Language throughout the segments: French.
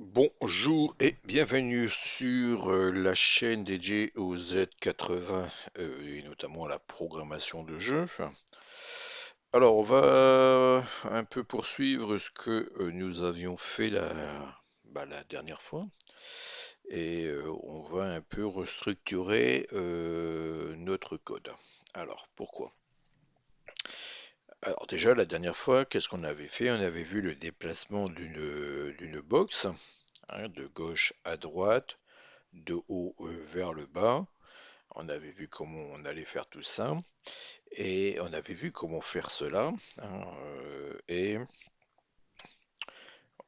Bonjour et bienvenue sur la chaîne dédiée aux Z80 et notamment à la programmation de jeux. Alors on va un peu poursuivre ce que nous avions fait la dernière fois et on va un peu restructurer notre code. Alors pourquoi? Alors déjà la dernière fois, qu'est-ce qu'on avait fait? On avait vu le déplacement d'une box, hein, de gauche à droite, de haut vers le bas. On avait vu comment on allait faire tout ça et on avait vu comment faire cela, hein, et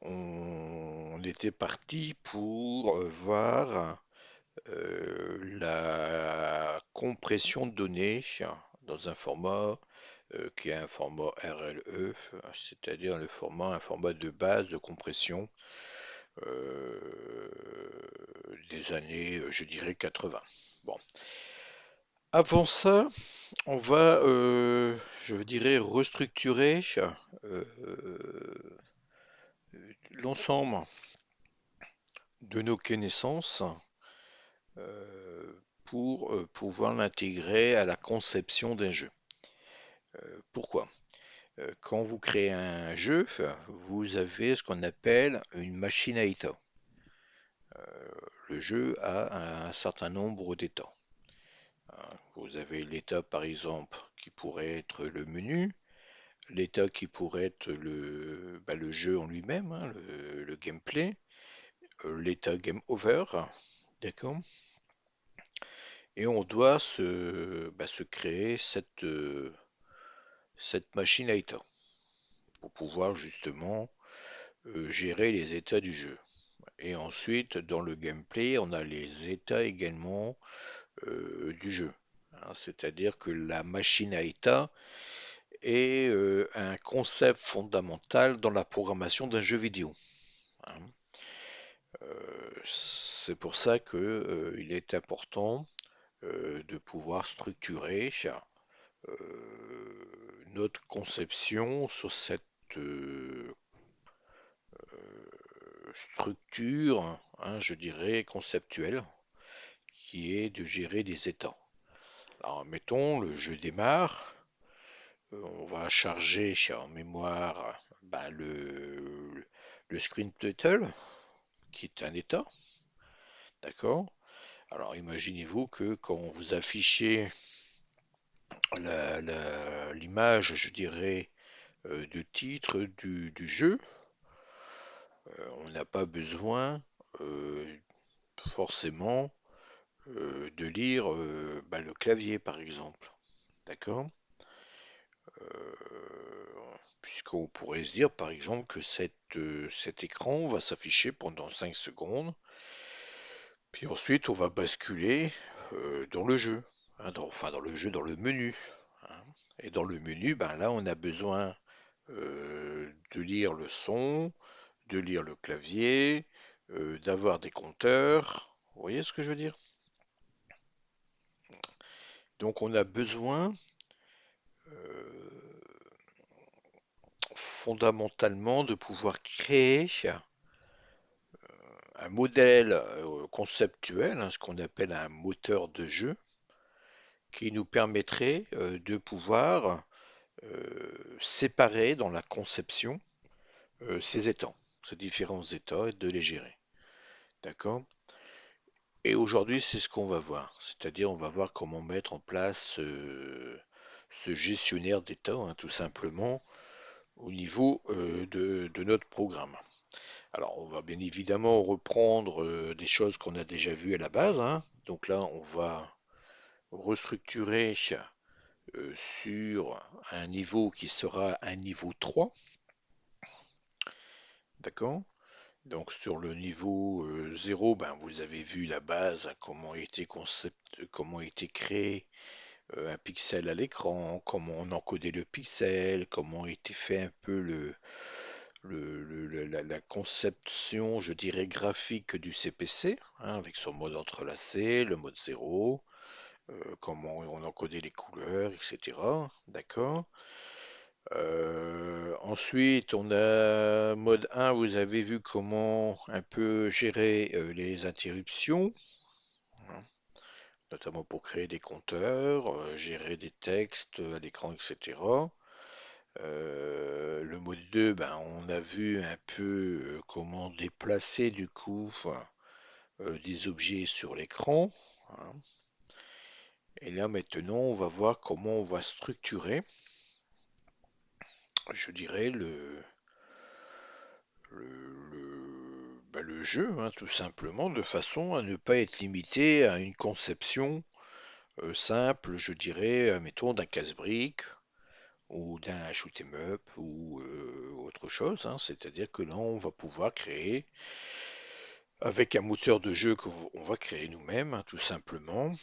on était parti pour voir la compression de données dans un format qui est un format RLE, c'est-à-dire un format de base de compression euh, des années, je dirais, 80. Bon. Avant ça, on va, je dirais, restructurer euh, l'ensemble de nos connaissances pour pouvoir l'intégrer à la conception d'un jeu. Pourquoi? Quand vous créez un jeu, vous avez ce qu'on appelle une machine à état. Le jeu a un certain nombre d'états. Vous avez l'état, par exemple, qui pourrait être le menu, l'état qui pourrait être le jeu en lui-même, hein, le gameplay, l'état game over, d'accord? Et on doit se créer cette machine à état pour pouvoir justement gérer les états du jeu. Et ensuite, dans le gameplay, on a les états également du jeu. Hein, c'est-à-dire que la machine à état est un concept fondamental dans la programmation d'un jeu vidéo. Hein. C'est pour ça que, il est important de pouvoir structurer notre conception sur cette structure, hein, je dirais, conceptuelle, qui est de gérer des états. Alors, mettons, le jeu démarre, on va charger en mémoire le screen title, qui est un état, d'accord? Alors, imaginez-vous que quand vous affichez l'image, je dirais, de titre du jeu, on n'a pas besoin euh, forcément de lire le clavier, par exemple. D'accord? Puisqu'on pourrait se dire, par exemple, que cet écran va s'afficher pendant 5 secondes, puis ensuite on va basculer dans le jeu, hein, enfin dans le jeu, dans le menu. Hein. Et dans le menu, ben là, on a besoin de lire le son, de lire le clavier, d'avoir des compteurs. Vous voyez ce que je veux dire? Donc on a besoin fondamentalement de pouvoir créer un modèle conceptuel, hein, ce qu'on appelle un moteur de jeu, qui nous permettrait de pouvoir séparer dans la conception ces états, ces différents états et de les gérer. D'accord? Et aujourd'hui, c'est ce qu'on va voir. C'est-à-dire, on va voir comment mettre en place ce gestionnaire d'état, hein, tout simplement, au niveau de notre programme. Alors, on va bien évidemment reprendre des choses qu'on a déjà vues à la base. Hein. Donc là, on va restructurer sur un niveau qui sera un niveau 3. D'accord? Donc sur le niveau 0, ben, vous avez vu la base, hein, comment a été créé un pixel à l'écran, comment on encodait le pixel, comment a été fait un peu la conception, je dirais, graphique du CPC, hein, avec son mode entrelacé, le mode 0, comment on encodait les couleurs, etc. D'accord? Ensuite, on a mode 1, vous avez vu comment un peu gérer les interruptions, hein, notamment pour créer des compteurs, gérer des textes à l'écran, etc. Le mode 2, ben, on a vu un peu comment déplacer du coup des objets sur l'écran, hein. Et là maintenant, on va voir comment on va structurer, je dirais, le jeu, hein, tout simplement, de façon à ne pas être limité à une conception simple, je dirais, mettons, d'un casse-brique ou d'un shoot 'em up ou autre chose, hein. C'est-à-dire que là, on va pouvoir créer, avec un moteur de jeu qu'on va créer nous-mêmes, hein, tout simplement,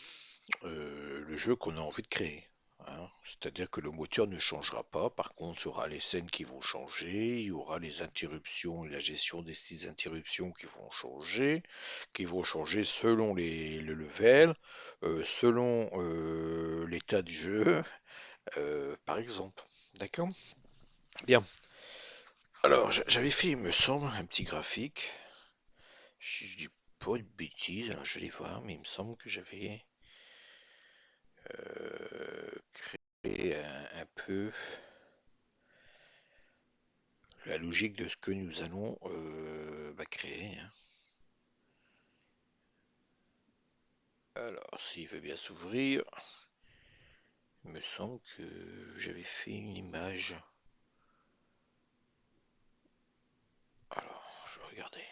le jeu qu'on a envie de créer, hein. C'est-à-dire que le moteur ne changera pas. Par contre, il y aura les scènes qui vont changer, il y aura les interruptions et la gestion des styles interruptions qui vont changer selon le level, selon l'état du jeu, par exemple. D'accord? Bien. Alors, j'avais fait, il me semble, un petit graphique. Si je dis pas de bêtises, alors je vais voir, mais il me semble que j'avais créé un peu la logique de ce que nous allons créer, hein. Alors, s'il veut bien s'ouvrir, il me semble que j'avais fait une image. Alors, je vais regarder.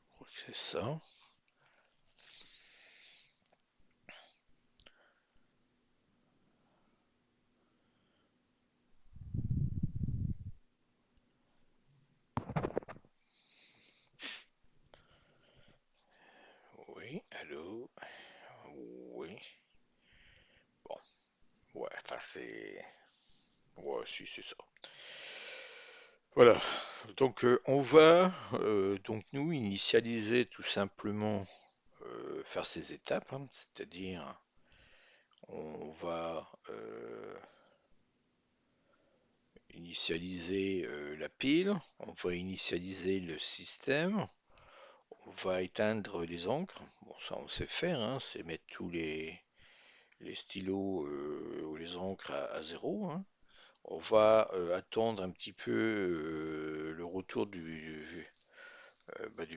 Je crois que c'est ça. Oui, allô? Oui. Bon, ouais, enfin c'est... Ouais, si, c'est ça. Voilà. Donc on va donc nous initialiser tout simplement faire ces étapes, hein. C'est-à-dire on va initialiser la pile, on va initialiser le système, on va éteindre les encres. Bon, ça on sait faire, hein, c'est mettre tous les stylos ou les encres à zéro, hein. On va attendre un petit peu le retour du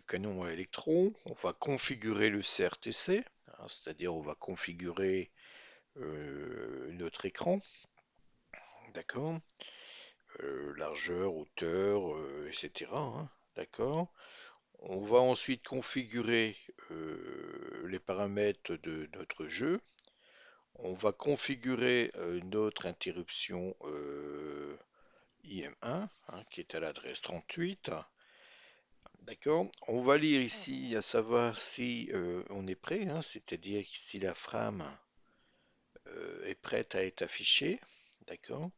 canon à électrons. On va configurer le CRTC, hein, c'est-à-dire on va configurer notre écran, d'accord? Largeur, hauteur, etc., hein, d'accord? On va ensuite configurer les paramètres de notre jeu. On va configurer notre interruption IM1, hein, qui est à l'adresse 38. D'accord? On va lire ici à savoir si on est prêt, hein, c'est-à-dire si la frame est prête à être affichée. D'accord?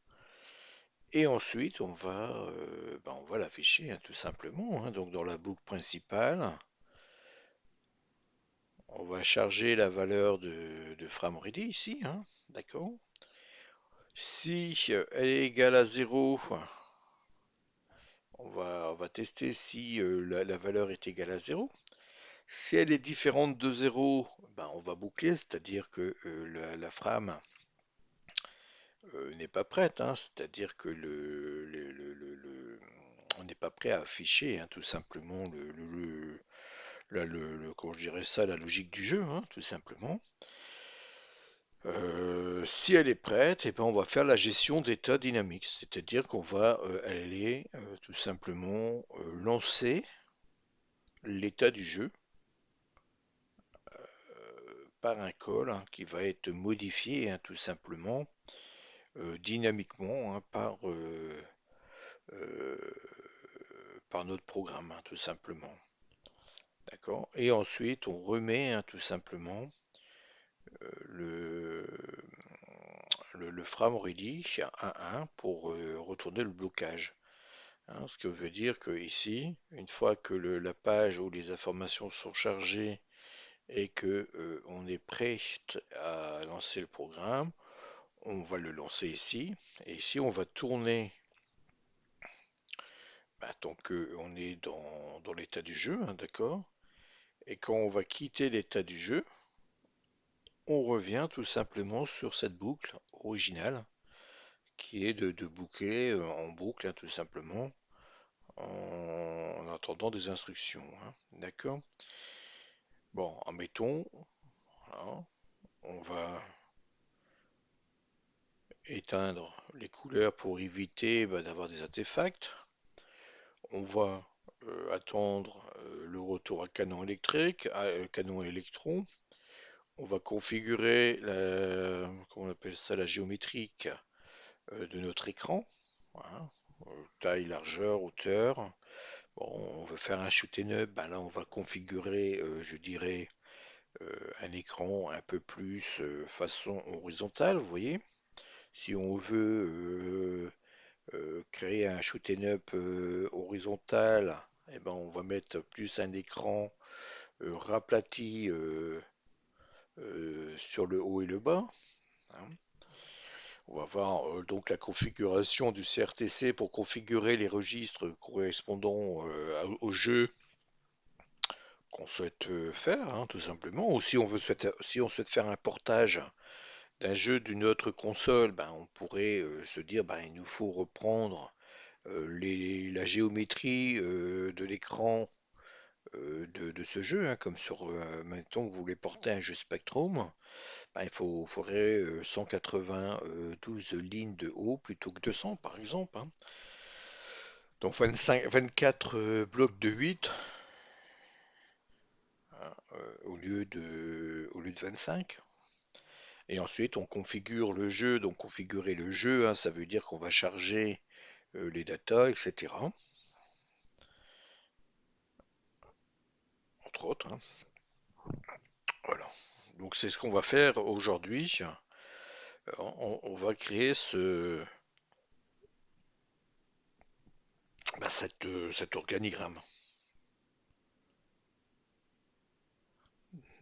Et ensuite, on va l'afficher, hein, tout simplement, hein. Donc dans la boucle principale, on va charger la valeur de FrameReady ici, hein, d'accord? Si elle est égale à 0, on va tester si la valeur est égale à 0. Si elle est différente de 0, ben, on va boucler, c'est-à-dire que la frame n'est pas prête, hein, c'est-à-dire que on n'est pas prêt à afficher, hein, tout simplement comment je dirais ça, la logique du jeu, hein, tout simplement. Si elle est prête, eh ben, on va faire la gestion d'état dynamique, c'est-à-dire qu'on va aller tout simplement lancer l'état du jeu par un call, hein, qui va être modifié, hein, tout simplement dynamiquement, hein, euh, par notre programme, hein, tout simplement. D'accord? Et ensuite, on remet, hein, tout simplement le, le frame ready à 1 pour retourner le blocage. Hein, ce que veut dire que ici, une fois que la page ou les informations sont chargées et que on est prêt à lancer le programme, on va le lancer ici. Et ici, on va tourner, bah, tant qu'on est dans l'état du jeu, hein, d'accord? Et quand on va quitter l'état du jeu, on revient tout simplement sur cette boucle originale qui est de boucler en boucle, hein, tout simplement, en attendant des instructions, hein, d'accord? Bon, admettons, voilà, on va éteindre les couleurs pour éviter, bah, d'avoir des artefacts. On va attendre le retour à canon électrique, à canon électron. On va configurer comment on appelle ça, la géométrique de notre écran. Voilà. Taille, largeur, hauteur. Bon, on veut faire un shoot 'em up, ben là on va configurer, je dirais, un écran un peu plus façon horizontale, vous voyez. Si on veut créer un shoot 'em up horizontal, eh ben on va mettre plus un écran raplati sur le haut et le bas, hein. On va voir donc la configuration du CRTC pour configurer les registres correspondant au jeu qu'on souhaite faire, hein, tout simplement. Ou si si on souhaite faire un portage d'un jeu d'une autre console, ben, on pourrait se dire ben, il nous faut reprendre la géométrie de l'écran de ce jeu, hein, comme sur, mettons que vous voulez porter un jeu Spectrum, ben, faudrait 192 lignes de haut plutôt que 200 par exemple, hein. Donc 24 blocs de 8 hein, au lieu de 25. Et ensuite on configure le jeu, donc configurer le jeu, hein, ça veut dire qu'on va charger les datas, etc. Entre autres, hein. Voilà. Donc c'est ce qu'on va faire aujourd'hui. On va créer bah, cet organigramme.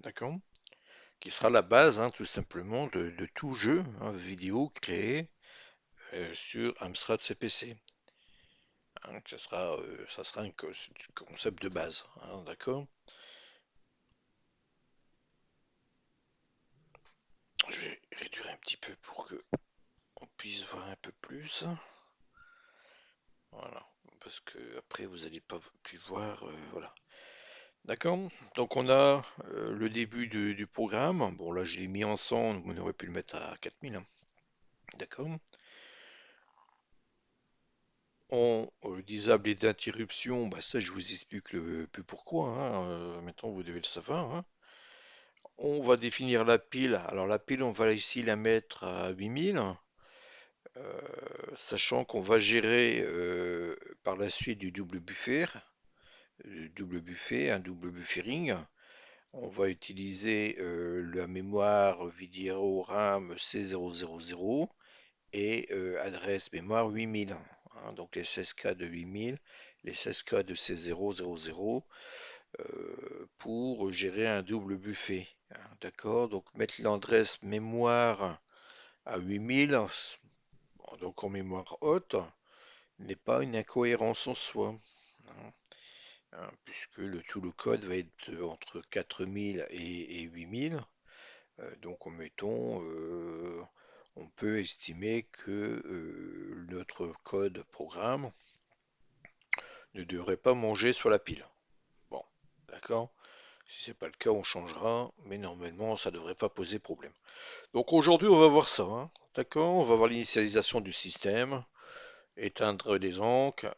D'accord? Qui sera la base, hein, tout simplement de tout jeu, hein, vidéo créé sur Amstrad CPC. Hein, ça sera un concept de base, hein, d'accord? Je vais réduire un petit peu pour que on puisse voir un peu plus. Voilà, parce que après vous n'allez pas plus voir, voilà. D'accord? Donc on a le début du programme. Bon là je l'ai mis en 100, donc on aurait pu le mettre à 4000, hein. D'accord? On disable les interruptions, bah ça je vous explique le peu pourquoi, hein, maintenant vous devez le savoir, hein. On va définir la pile. Alors la pile on va ici la mettre à 8000, sachant qu'on va gérer par la suite double buffet, un double buffering. On va utiliser la mémoire vidéo RAM C000 et adresse mémoire 8000, hein, donc les 16K de 8000, les 16K de C000 pour gérer un double buffet, hein, d'accord? Donc mettre l'adresse mémoire à 8000, donc en mémoire haute, n'est pas une incohérence en soi, hein, hein, puisque tout le code va être entre 4000 et 8000. Donc, on peut estimer que notre code programme ne devrait pas manger sur la pile. Bon, d'accord? Si c'est pas le cas, on changera, mais normalement, ça ne devrait pas poser problème. Donc aujourd'hui, on va voir ça, hein, d'accord? On va voir l'initialisation du système, éteindre les encres,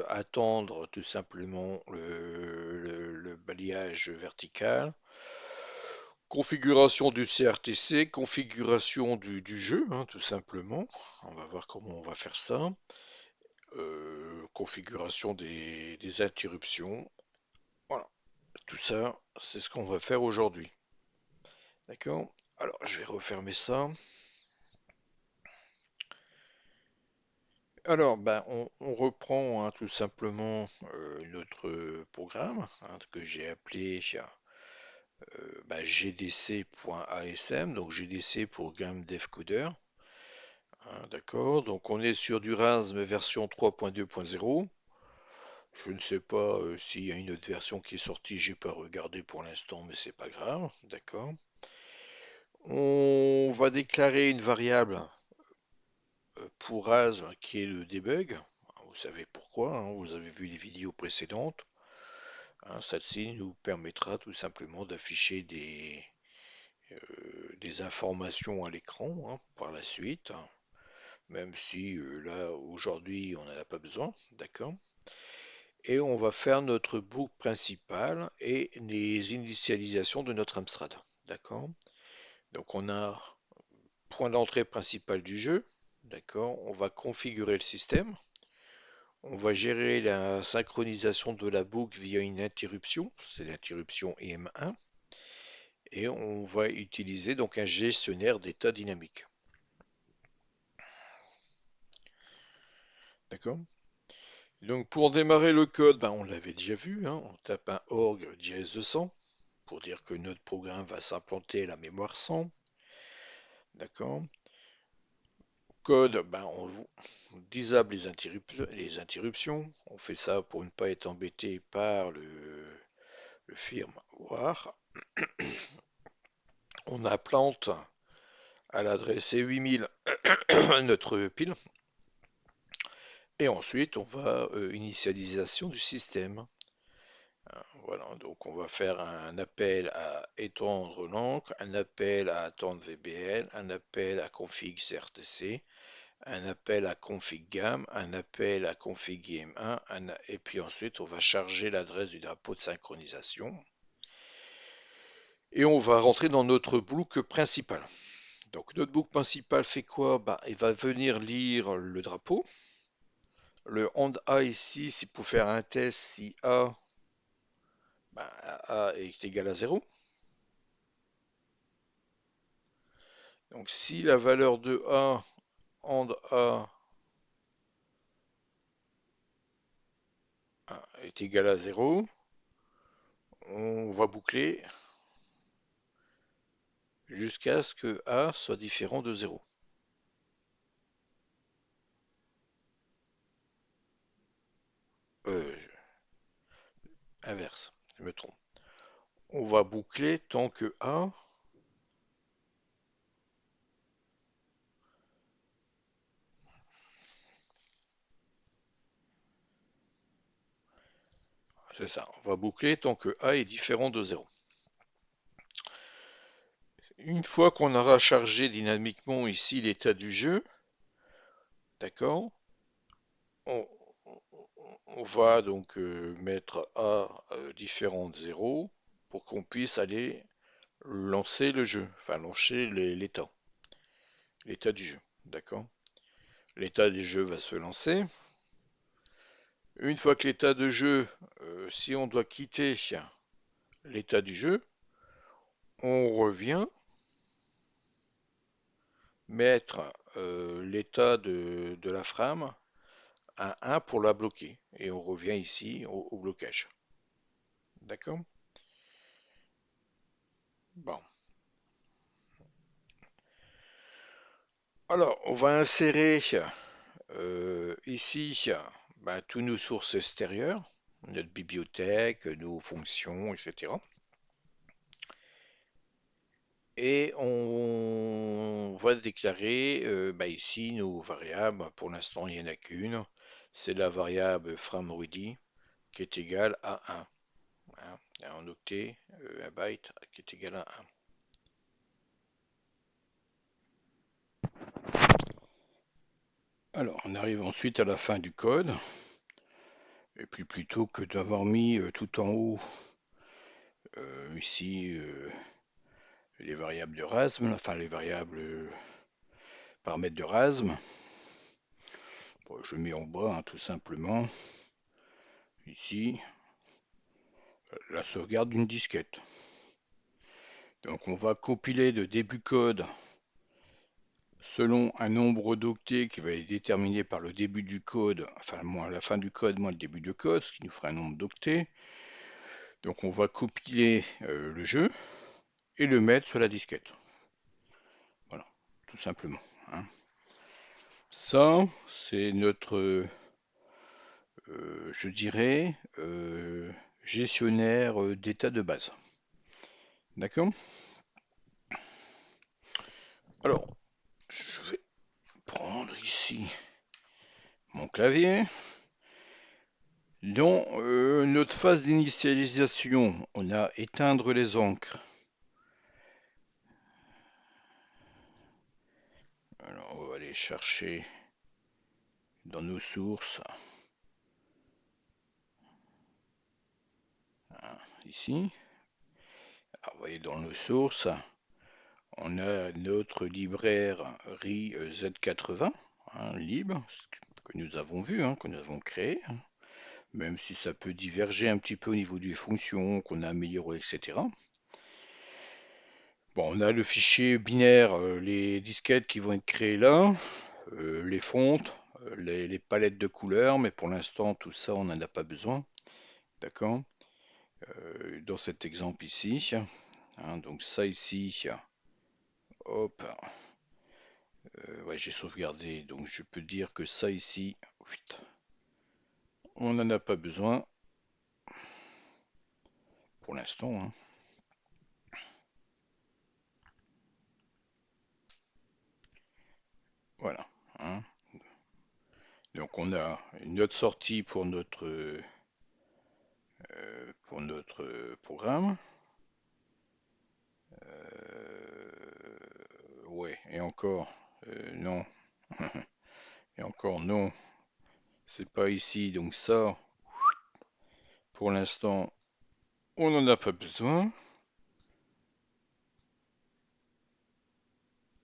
attendre tout simplement le balayage vertical, Configuration du CRTC, configuration du jeu, hein, tout simplement. On va voir comment on va faire ça. Configuration des interruptions. Voilà, tout ça, c'est ce qu'on va faire aujourd'hui. D'accord? Alors, je vais refermer ça. Alors, ben, on reprend, hein, tout simplement notre programme, hein, que j'ai appelé ben, gdc.asm, donc GDC pour Game Dev Coder. Hein, d'accord, donc on est sur du RASM version 3.2.0. Je ne sais pas s'il y a une autre version qui est sortie, j'ai pas regardé pour l'instant, mais c'est pas grave, d'accord. On va déclarer une variable pour RASM qui est le debug. Vous savez pourquoi, hein, vous avez vu les vidéos précédentes. Hein, celle-ci nous permettra tout simplement d'afficher des informations à l'écran, hein, par la suite, hein, même si là aujourd'hui on n'en a pas besoin, d'accord. Et on va faire notre boucle principale et les initialisations de notre Amstrad, d'accord. Donc on a point d'entrée principal du jeu, d'accord. On va configurer le système. On va gérer la synchronisation de la boucle via une interruption, c'est l'interruption EM1, et on va utiliser donc un gestionnaire d'état dynamique. D'accord? Donc pour démarrer le code, ben, on l'avait déjà vu, hein, on tape un org-200 pour dire que notre programme va s'implanter à la mémoire 100. D'accord? Code, ben, on disable les interruptions. On fait ça pour ne pas être embêté par le firmware. On implante à l'adresse 8000 notre pile. Et ensuite, on va initialisation du système. Voilà, donc on va faire un appel à étendre l'encre, un appel à attendre VBL, un appel à config CRTC, un appel à config GAM, un appel à config IM1, et puis ensuite on va charger l'adresse du drapeau de synchronisation. Et on va rentrer dans notre boucle principale. Donc notre boucle principale fait quoi? Bah, il va venir lire le drapeau. Le AND A ici, c'est pour faire un test si A, bah, A est égal à 0. Donc si la valeur de A, AND A est égale à 0, on va boucler jusqu'à ce que A soit différent de 0. Euh, Inverse, je me trompe. On va boucler tant que A, c'est ça, on va boucler tant que A est différent de 0. Une fois qu'on aura chargé dynamiquement ici l'état du jeu, d'accord, on, on va donc mettre A différent de 0 pour qu'on puisse aller lancer le jeu, enfin lancer l'état du jeu, d'accord. L'état du jeu va se lancer. Une fois que l'état de jeu, si on doit quitter l'état du jeu, on revient mettre l'état de la frame à 1 pour la bloquer. Et on revient ici au blocage. D'accord? Bon. Alors, on va insérer ici bah, tous nos sources extérieures, notre bibliothèque, nos fonctions, etc. Et on va déclarer bah, ici nos variables. Pour l'instant, il n'y en a qu'une. C'est la variable frameready qui est égale à 1. Hein, en octet, un byte qui est égal à 1. Alors, on arrive ensuite à la fin du code. Et puis plutôt que d'avoir mis tout en haut, ici, les variables de RASM, enfin les variables paramètres de RASM. Bon, je mets en bas tout simplement ici la sauvegarde d'une disquette. Donc on va compiler de début code selon un nombre d'octets qui va être déterminé par le début du code, enfin moins la fin du code moins le début de code, ce qui nous fera un nombre d'octets. Donc on va compiler le jeu et le mettre sur la disquette. Voilà, tout simplement. Hein. Ça, c'est notre, je dirais, gestionnaire d'état de base. D'accord? Alors, je vais prendre ici mon clavier. Dans notre phase d'initialisation, on a éteindre les encres. Alors, on va aller chercher dans nos sources. Ici. Alors, vous voyez, dans nos sources, on a notre librairie Z80, libre, que nous avons vu, que nous avons créé, même si ça peut diverger un petit peu au niveau des fonctions qu'on a améliorées, etc. Bon, on a le fichier binaire, les disquettes qui vont être créées là, les fontes, les palettes de couleurs, mais pour l'instant, tout ça, on n'en a pas besoin. D'accord? Dans cet exemple ici, donc ça ici, hop, ouais, j'ai sauvegardé, donc je peux dire que ça ici, on n'en a pas besoin pour l'instant. Voilà. Donc on a une autre sortie pour notre programme. Ouais, et encore, non. Et encore, non. C'est pas ici, donc ça, pour l'instant, on n'en a pas besoin.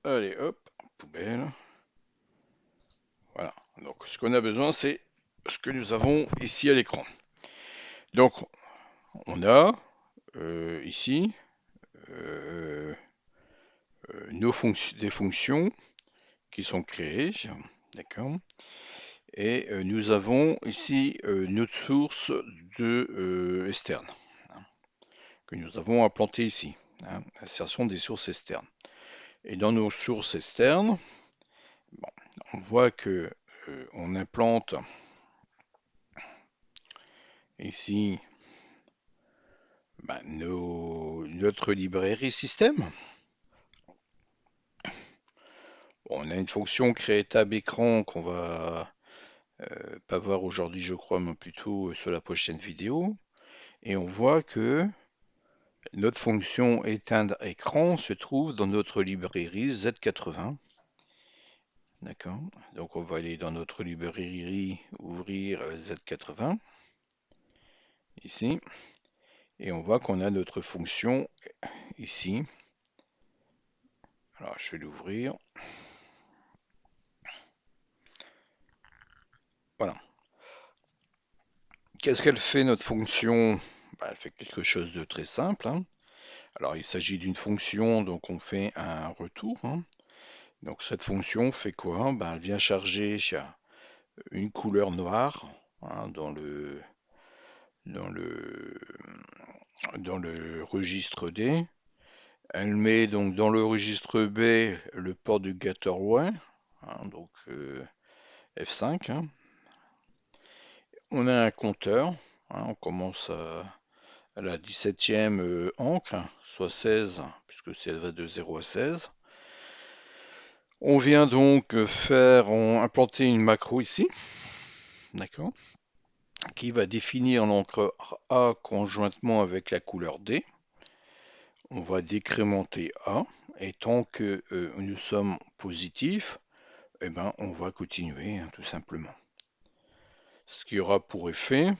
Allez, hop, poubelle. Voilà. Donc ce qu'on a besoin, c'est ce que nous avons ici à l'écran. Donc on a ici des fonctions qui sont créées, d'accord. Et nous avons ici notre source de externe que nous avons implantée ici, insertion des sources externes. Et dans nos sources externes, bon, on voit que on implante ici notre librairie système. Bon, on a une fonction créer tab écran qu'on va pas voir aujourd'hui, je crois, mais plutôt sur la prochaine vidéo. Et on voit que notre fonction éteindre écran se trouve dans notre librairie Z80. D'accord. Donc on va aller dans notre librairie, ouvrir Z80 ici, et on voit qu'on a notre fonction ici. Alors je vais l'ouvrir. Voilà. Qu'est-ce qu'elle fait notre fonction? Elle fait quelque chose de très simple. Alors il s'agit d'une fonction, donc on fait un retour. Donc cette fonction fait quoi? Elle vient charger une couleur noire dans le registre D. Elle met donc dans le registre B le port du Gateway, donc F5. On a un compteur, on commence à la 17e encre, soit 16, puisque ça va de 0 à 16. On vient donc implanter une macro ici, d'accord, qui va définir l'encre A conjointement avec la couleur D. On va décrémenter A, et tant que nous sommes positifs, on va continuer, tout simplement. Ce qui aura pour effet,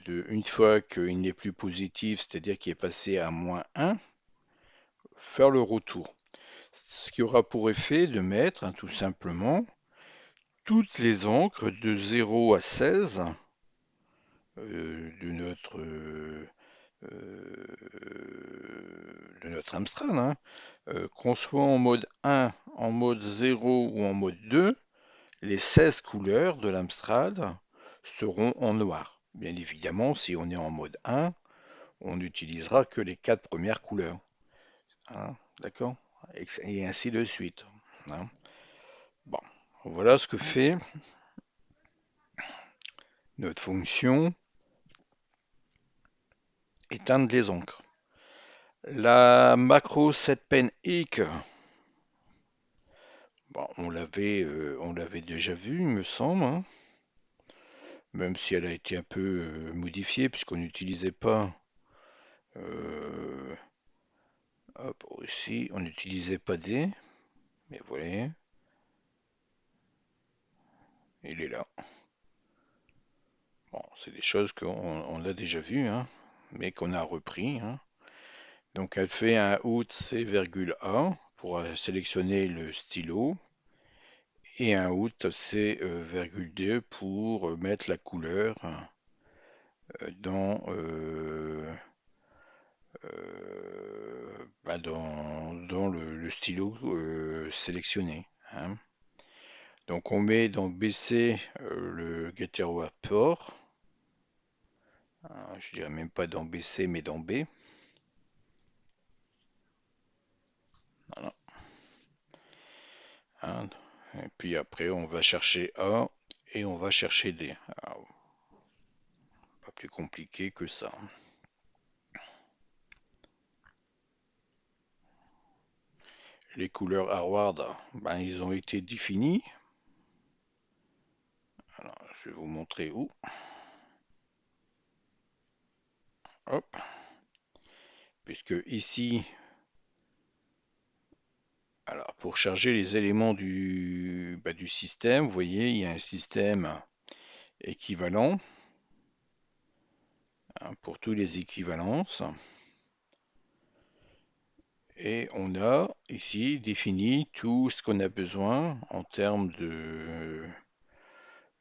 une fois qu'il n'est plus positif, c'est-à-dire qu'il est passé à -1, faire le retour. Ce qui aura pour effet de mettre, tout simplement, toutes les encres de 0 à 16 de notre Amstrad, hein, qu'on soit en mode 1, en mode 0 ou en mode 2, les 16 couleurs de l'Amstrad seront en noir. Bien évidemment, si on est en mode 1, on n'utilisera que les 4 premières couleurs. Hein, d'accord? Et ainsi de suite. Hein. Bon, voilà ce que fait notre fonction éteindre les encres. La macro setpenIC, bon, on l'avait déjà vu, il me semble, hein, même si elle a été un peu modifiée puisqu'on n'utilisait pas, euh, hop, ici, on n'utilisait pas D, mais voilà, il est là. Bon, c'est des choses qu'on a déjà vues, hein, mais qu'on a repris. Hein. Donc elle fait un out C,A pour sélectionner le stylo et un out C,D pour mettre la couleur dans, dans le stylo sélectionné. Hein. Donc on met dans BC le getter port. Je dirais même pas dans BC mais dans B. Voilà. Hein. Et puis après on va chercher A et on va chercher D. Alors, pas plus compliqué que ça. Les couleurs Harvard, ben, ils ont été définis. Alors, je vais vous montrer où. Hop. Puisque ici, alors pour charger les éléments du système, vous voyez, il y a un système équivalent hein, pour tous les équivalences. Et on a ici défini tout ce qu'on a besoin en termes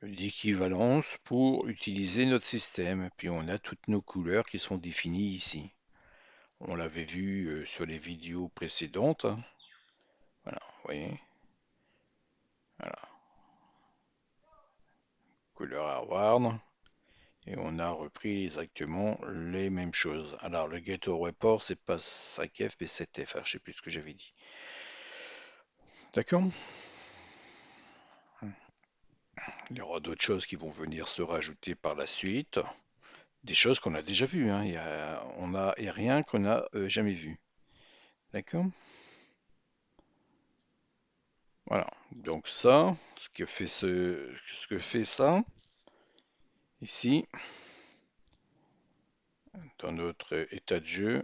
d'équivalence pour utiliser notre système. Puis on a toutes nos couleurs qui sont définies ici. On l'avait vu sur les vidéos précédentes. Voilà, vous voyez. Voilà, couleur Harvard. Et on a repris exactement les mêmes choses. Alors le getter report, c'est pas 5F mais 7F. Alors, je sais plus ce que j'avais dit. D'accord? Il y aura d'autres choses qui vont venir se rajouter par la suite. Des choses qu'on a déjà vues. Hein. Il y a rien qu'on n'a jamais vu. D'accord? Voilà. Donc ça, ce que fait ça, ici, dans notre état de jeu,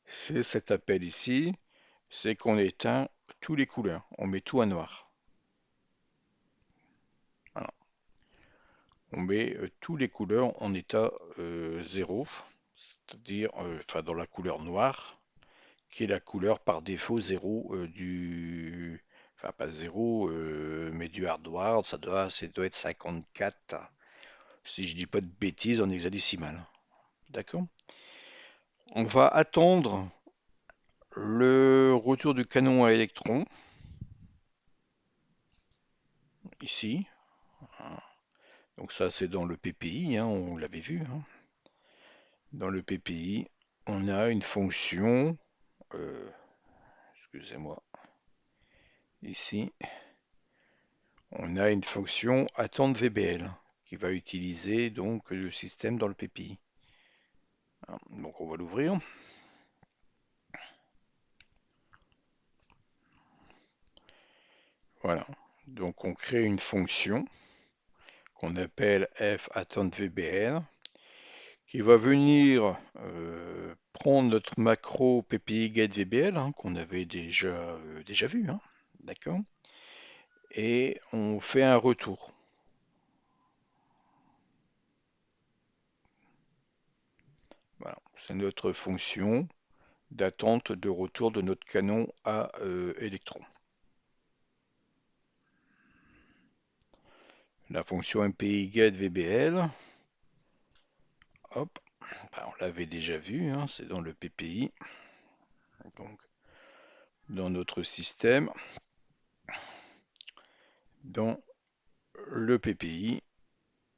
c'est cet appel ici, c'est qu'on éteint tous les couleurs. On met tout à noir. Voilà. On met tous les couleurs en état 0, c'est-à-dire enfin dans la couleur noire, qui est la couleur par défaut 0 enfin pas 0, mais du hardware, ça doit être 54, si je dis pas de bêtises en hexadécimal. D'accord? On va attendre le retour du canon à électrons, ici. Donc ça c'est dans le PPI, hein, on l'avait vu. Hein. Dans le PPI, on a une fonction, euh, excusez-moi, ici, on a une fonction attente VBL qui va utiliser donc le système dans le PPI. Donc on va l'ouvrir. Voilà. Donc on crée une fonction qu'on appelle f attente VBL qui va venir prendre notre macro PPI get VBL hein, qu'on avait déjà vu. Hein, d'accord? Et on fait un retour. Voilà, c'est notre fonction d'attente de retour de notre canon à électrons. La fonction MPI get VBL, hop, bah, on l'avait déjà vu, hein, c'est dans le PPI, donc dans notre système, dans le PPI,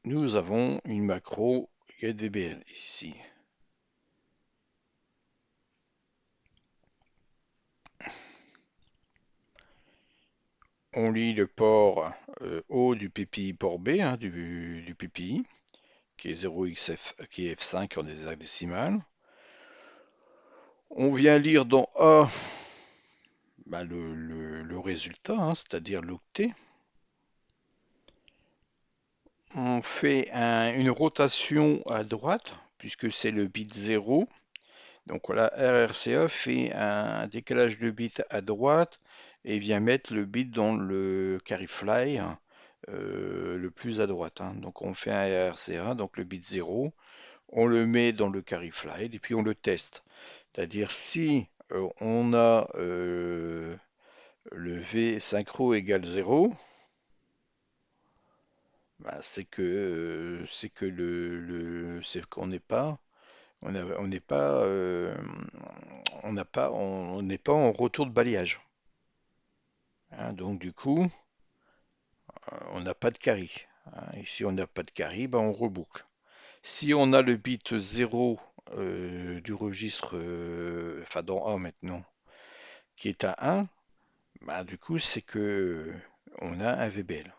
nous avons une macro getVBL ici. On lit le port haut du PPI port B, hein, du PPI, qui est 0xf, qui est F5 en hexadécimal. On vient lire dans A bah, le résultat, hein, c'est-à-dire l'octet. On fait une rotation à droite, puisque c'est le bit 0. Donc voilà, RRCA fait un décalage de bits à droite et vient mettre le bit dans le carry fly le plus à droite, hein. Donc on fait un RRCA, donc le bit 0, on le met dans le carry fly et puis on le teste. C'est-à-dire si on a le V synchro égale 0, bah, c'est que c'est qu'on n'est pas on n'est pas on n'est pas en retour de balayage, hein. Donc du coup on n'a pas de carry, hein. Et si on n'a pas de carry, bah, on reboucle. Si on a le bit 0 du registre, enfin dans A maintenant, qui est à 1, bah, du coup c'est que on a un VBL.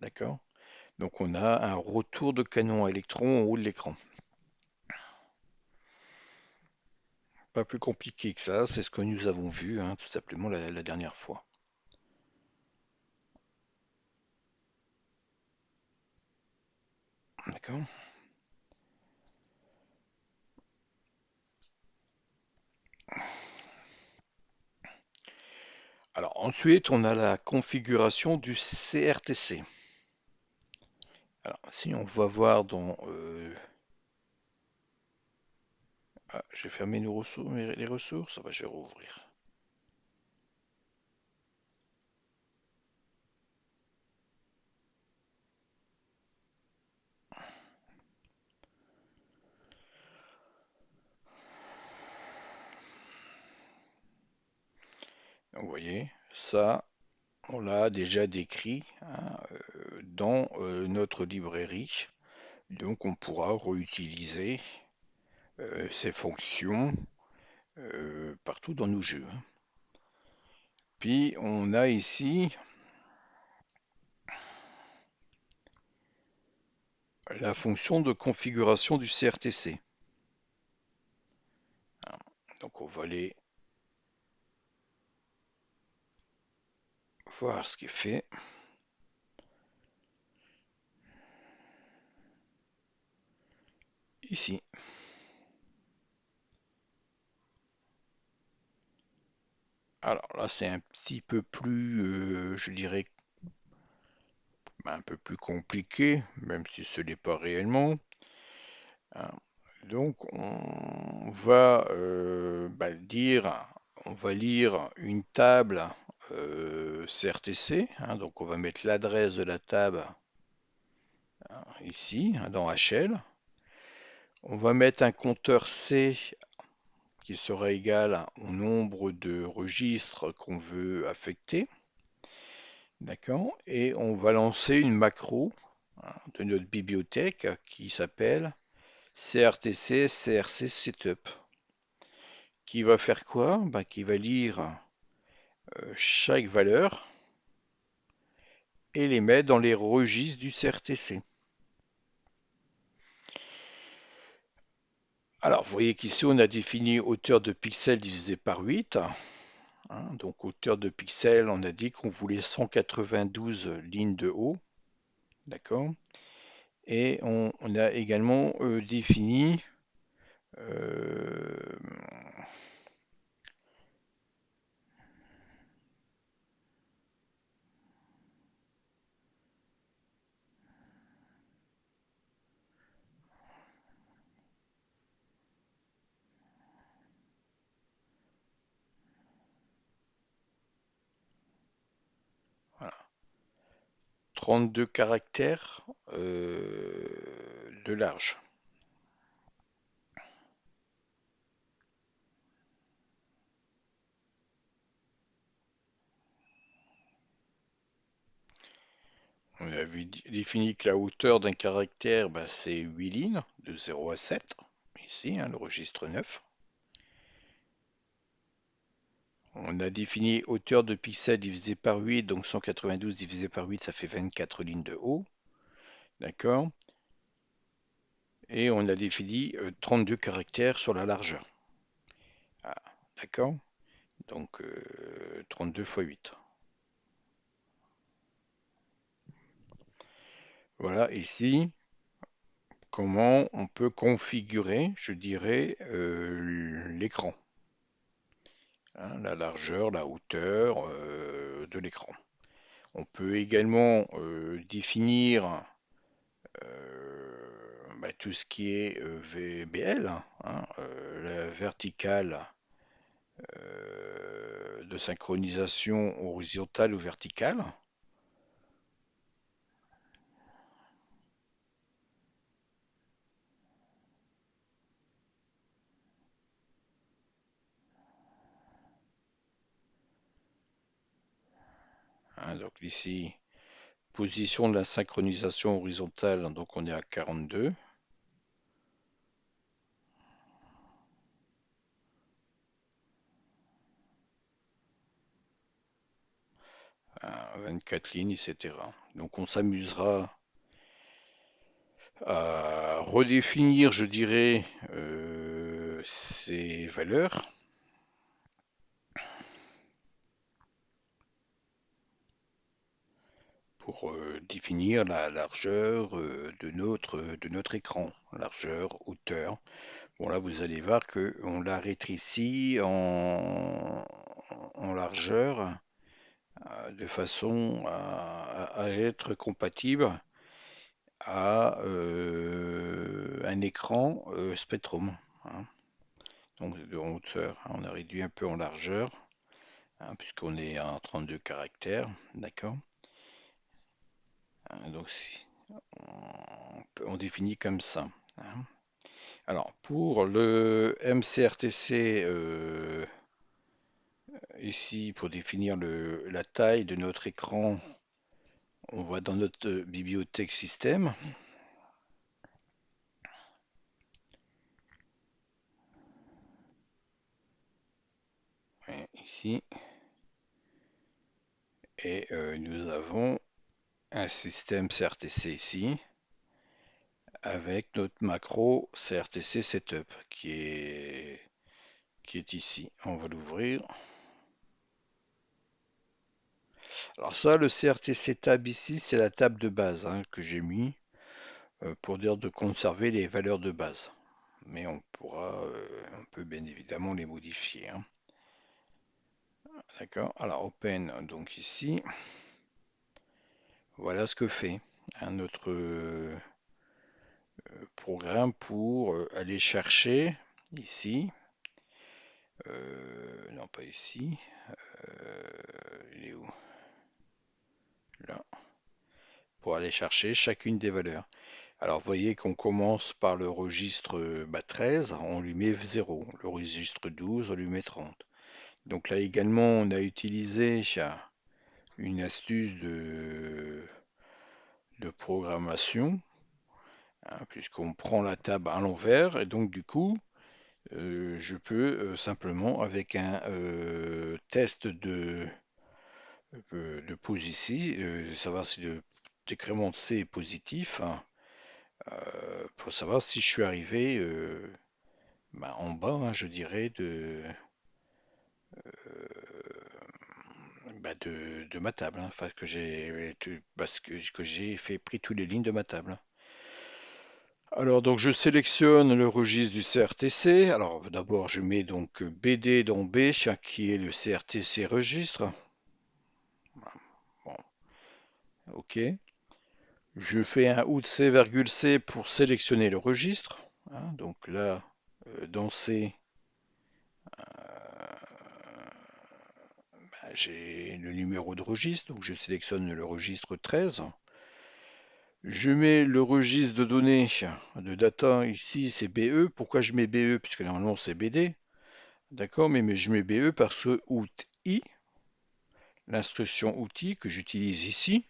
D'accord? Donc on a un retour de canon à électrons en haut de l'écran. Pas plus compliqué que ça, c'est ce que nous avons vu, hein, tout simplement la dernière fois. D'accord? Alors ensuite, on a la configuration du CRTC. Alors si on va voir dans... Ah, j'ai fermé nos ressources, les ressources, ça va, je vais rouvrir. Donc, vous voyez, ça, on l'a déjà décrit, hein, dans notre librairie. Donc on pourra réutiliser ces fonctions partout dans nos jeux, hein. Puis on a ici la fonction de configuration du CRTC. Donc on va aller voir ce qui est fait. Ici. Alors là, c'est un petit peu plus, je dirais, un peu plus compliqué, même si ce n'est pas réellement, hein. Donc, on va lire une table CRTC, hein. Donc, on va mettre l'adresse de la table, hein, ici, hein, dans HL. On va mettre un compteur C qui sera égal au nombre de registres qu'on veut affecter. D'accord? Et on va lancer une macro, hein, de notre bibliothèque qui s'appelle CRTC CRC Setup. Qui va faire quoi? Ben, qui va lire chaque valeur et les mettre dans les registres du CRTC. Alors, vous voyez qu'ici, on a défini hauteur de pixels divisé par 8. Hein. Donc, hauteur de pixels, on a dit qu'on voulait 192 lignes de haut. D'accord? Et on a également défini 32 caractères de large. On avait défini que la hauteur d'un caractère, bah, c'est 8 lignes, de 0 à 7, ici, hein, le registre 9. On a défini hauteur de pixels divisé par 8, donc 192 divisé par 8, ça fait 24 lignes de haut. D'accord? Et on a défini 32 caractères sur la largeur. Ah, d'accord? Donc 32 fois 8. Voilà, ici, comment on peut configurer, je dirais, l'écran. Hein, la largeur, la hauteur de l'écran. On peut également définir bah, tout ce qui est VBL, hein, la verticale de synchronisation horizontale ou verticale. Hein, donc ici, position de la synchronisation horizontale, donc on est à 42. À 24 lignes, etc. Donc on s'amusera à redéfinir, je dirais, ces valeurs pour définir la largeur de notre écran. Largeur, hauteur. Bon là vous allez voir qu'on la rétrécit en largeur de façon à être compatible à un écran Spectrum. Hein. Donc de hauteur, hein, on a réduit un peu en largeur, hein, puisqu'on est à 32 caractères, d'accord? Hein, donc on définit comme ça. Hein. Alors pour le MCRTC, ici pour définir la taille de notre écran, on va dans notre bibliothèque système. Ici. Et nous avons un système CRTC ici avec notre macro CRTC Setup qui est ici. On va l'ouvrir. Alors ça, le CRTC Tab ici, c'est la table de base hein, que j'ai mis pour dire de conserver les valeurs de base. Mais on peut bien évidemment les modifier. Hein. D'accord. Alors Open, donc ici, voilà ce que fait hein, notre programme pour aller chercher ici. Non, pas ici. Il est où? Là. Pour aller chercher chacune des valeurs. Alors, vous voyez qu'on commence par le registre 13, on lui met 0. Le registre 12, on lui met 30. Donc là également, on a utilisé une astuce de programmation, hein, puisqu'on prend la table à l'envers, et donc du coup, je peux simplement, avec un test pause ici, savoir si le décrément de C est positif, hein, pour savoir si je suis arrivé bah, en bas, hein, je dirais, bah, de ma table, hein, enfin, parce que j'ai pris toutes les lignes de ma table. Alors donc je sélectionne le registre du CRTC. Alors d'abord je mets donc BD dans B, qui est le CRTC registre. Bon, ok. Je fais un out C,C pour sélectionner le registre. Hein, donc là, dans C, bah, j'ai le numéro de registre, donc je sélectionne le registre 13. Je mets le registre de données de data ici, c'est BE. Pourquoi je mets BE? Puisque normalement c'est BD. D'accord, mais je mets BE parce que OUTI, l'instruction outil que j'utilise ici,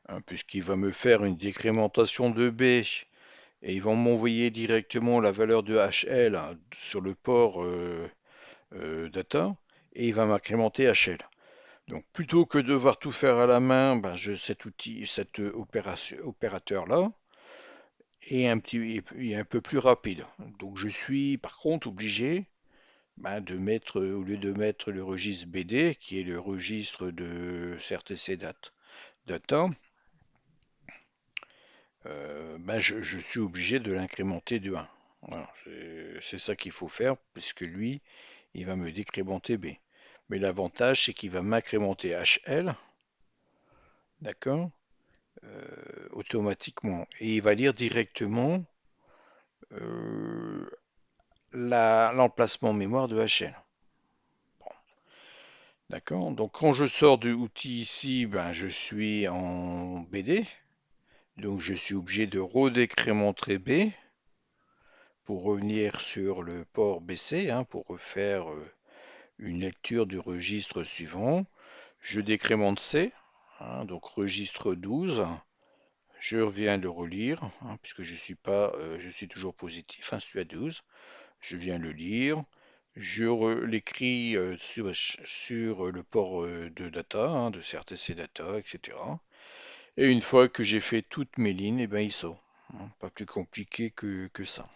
hein, puisqu'il va me faire une décrémentation de B et il va m'envoyer directement la valeur de HL sur le port data et il va m'incrémenter HL. Donc plutôt que de devoir tout faire à la main, ben, cet outil, cet opérateur-là est un peu plus rapide. Donc je suis par contre obligé ben, de mettre, au lieu de mettre le registre BD, qui est le registre de CRTC data, ben, je suis obligé de l'incrémenter de 1. Voilà, c'est ça qu'il faut faire, puisque lui, il va me décrémenter B. Mais l'avantage, c'est qu'il va m'incrémenter HL, d'accord, automatiquement. Et il va lire directement euh, l'emplacement mémoire de HL. Bon, d'accord. Donc quand je sors du outil ici, ben, je suis en BD. Donc je suis obligé de redécrémenter B pour revenir sur le port BC, hein, pour refaire une lecture du registre suivant. Je décrémente C, hein, donc registre 12. Je reviens le relire, hein, puisque je suis pas, je suis toujours positif, hein, je suis à 12. Je viens le lire, je l'écris sur le port de data, hein, de CRTC data, etc. Et une fois que j'ai fait toutes mes lignes, eh ben, il sort. Hein, pas plus compliqué que ça.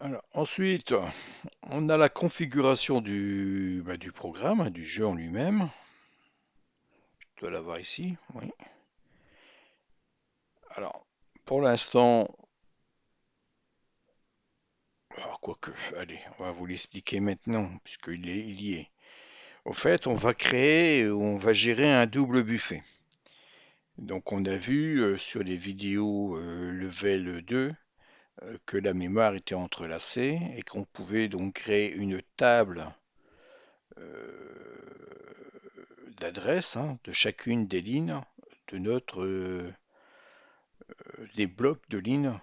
Alors, ensuite, on a la configuration du programme, hein, du jeu en lui-même. Je dois l'avoir ici, oui. Alors, pour l'instant, quoique, allez, on va vous l'expliquer maintenant, il y est. Au fait, on va créer, on va gérer un double buffet. Donc, on a vu sur les vidéos Level 2 que la mémoire était entrelacée et qu'on pouvait donc créer une table d'adresse, hein, de chacune des lignes de des blocs de lignes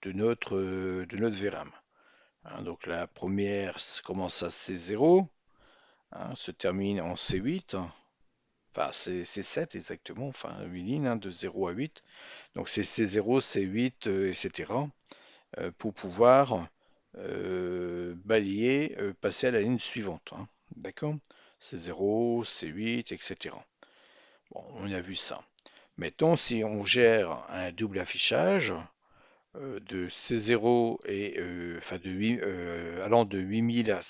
de notre VRAM. Hein, donc la première commence à C0, hein, se termine en C8, enfin c'est 7 exactement, enfin 8 lignes, hein, de 0 à 8. Donc c'est C0, C8, etc. Pour pouvoir balayer, passer à la ligne suivante. Hein. D'accord? C0, C8, etc. Bon, on a vu ça. Maintenant, si on gère un double affichage de C0 et enfin de 8, allant de 8000 à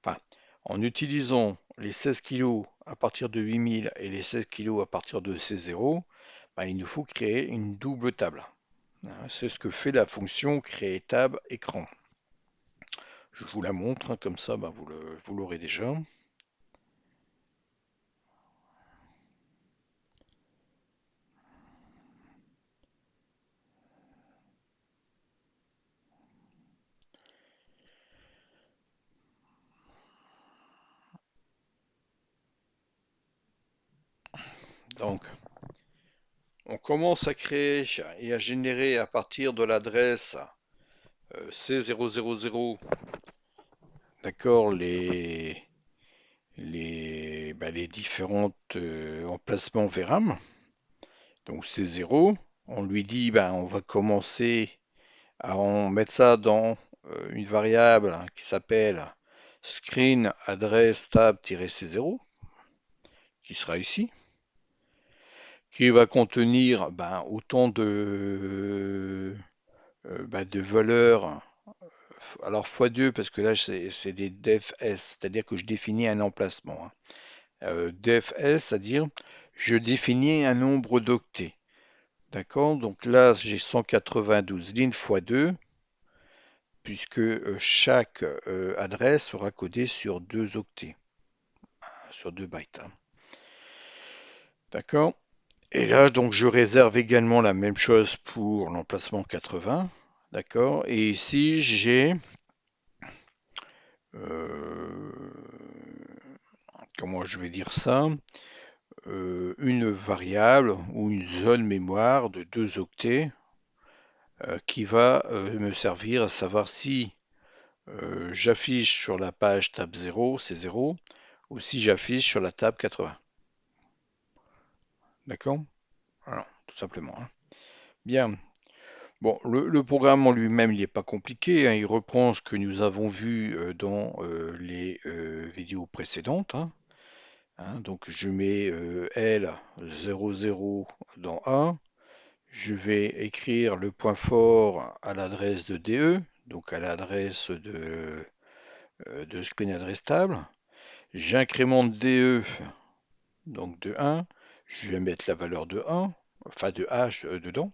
enfin, en utilisant les 16 kilos à partir de 8000 et les 16 kilos à partir de C0, ben, il nous faut créer une double table. Hein, c'est ce que fait la fonction créer table écran. Je vous la montre, hein, comme ça ben, vous l'aurez déjà. Donc, on commence à créer et à générer à partir de l'adresse C000, d'accord, les différents emplacements VRAM. Donc C0, on lui dit, ben, on va commencer à en mettre ça dans une variable hein, qui s'appelle screen address tab-c0, qui sera ici, qui va contenir ben, autant de valeurs. Alors x2 parce que là c'est des defs s, c'est-à-dire que je définis un emplacement. Hein. Def s, c'est-à-dire je définis un nombre d'octets. D'accord? Donc là j'ai 192 lignes x2 puisque chaque adresse sera codée sur 2 octets, hein, sur 2 bytes. Hein. D'accord? Et là, donc, je réserve également la même chose pour l'emplacement 80. D'accord? Et ici, j'ai, euh, comment je vais dire ça? Une variable ou une zone mémoire de 2 octets qui va me servir à savoir si j'affiche sur la page tab 0, c'est 0, ou si j'affiche sur la table 80. D'accord? Voilà, tout simplement, hein. Bien. Bon, le programme en lui-même, il n'est pas compliqué, hein. Il reprend ce que nous avons vu dans les vidéos précédentes, hein. Donc, je mets L00 dans A. Je vais écrire le point fort à l'adresse de DE, donc à l'adresse de screen adresse table. J'incrémente DE, donc de 1. Je vais mettre la valeur de 1, enfin de H dedans.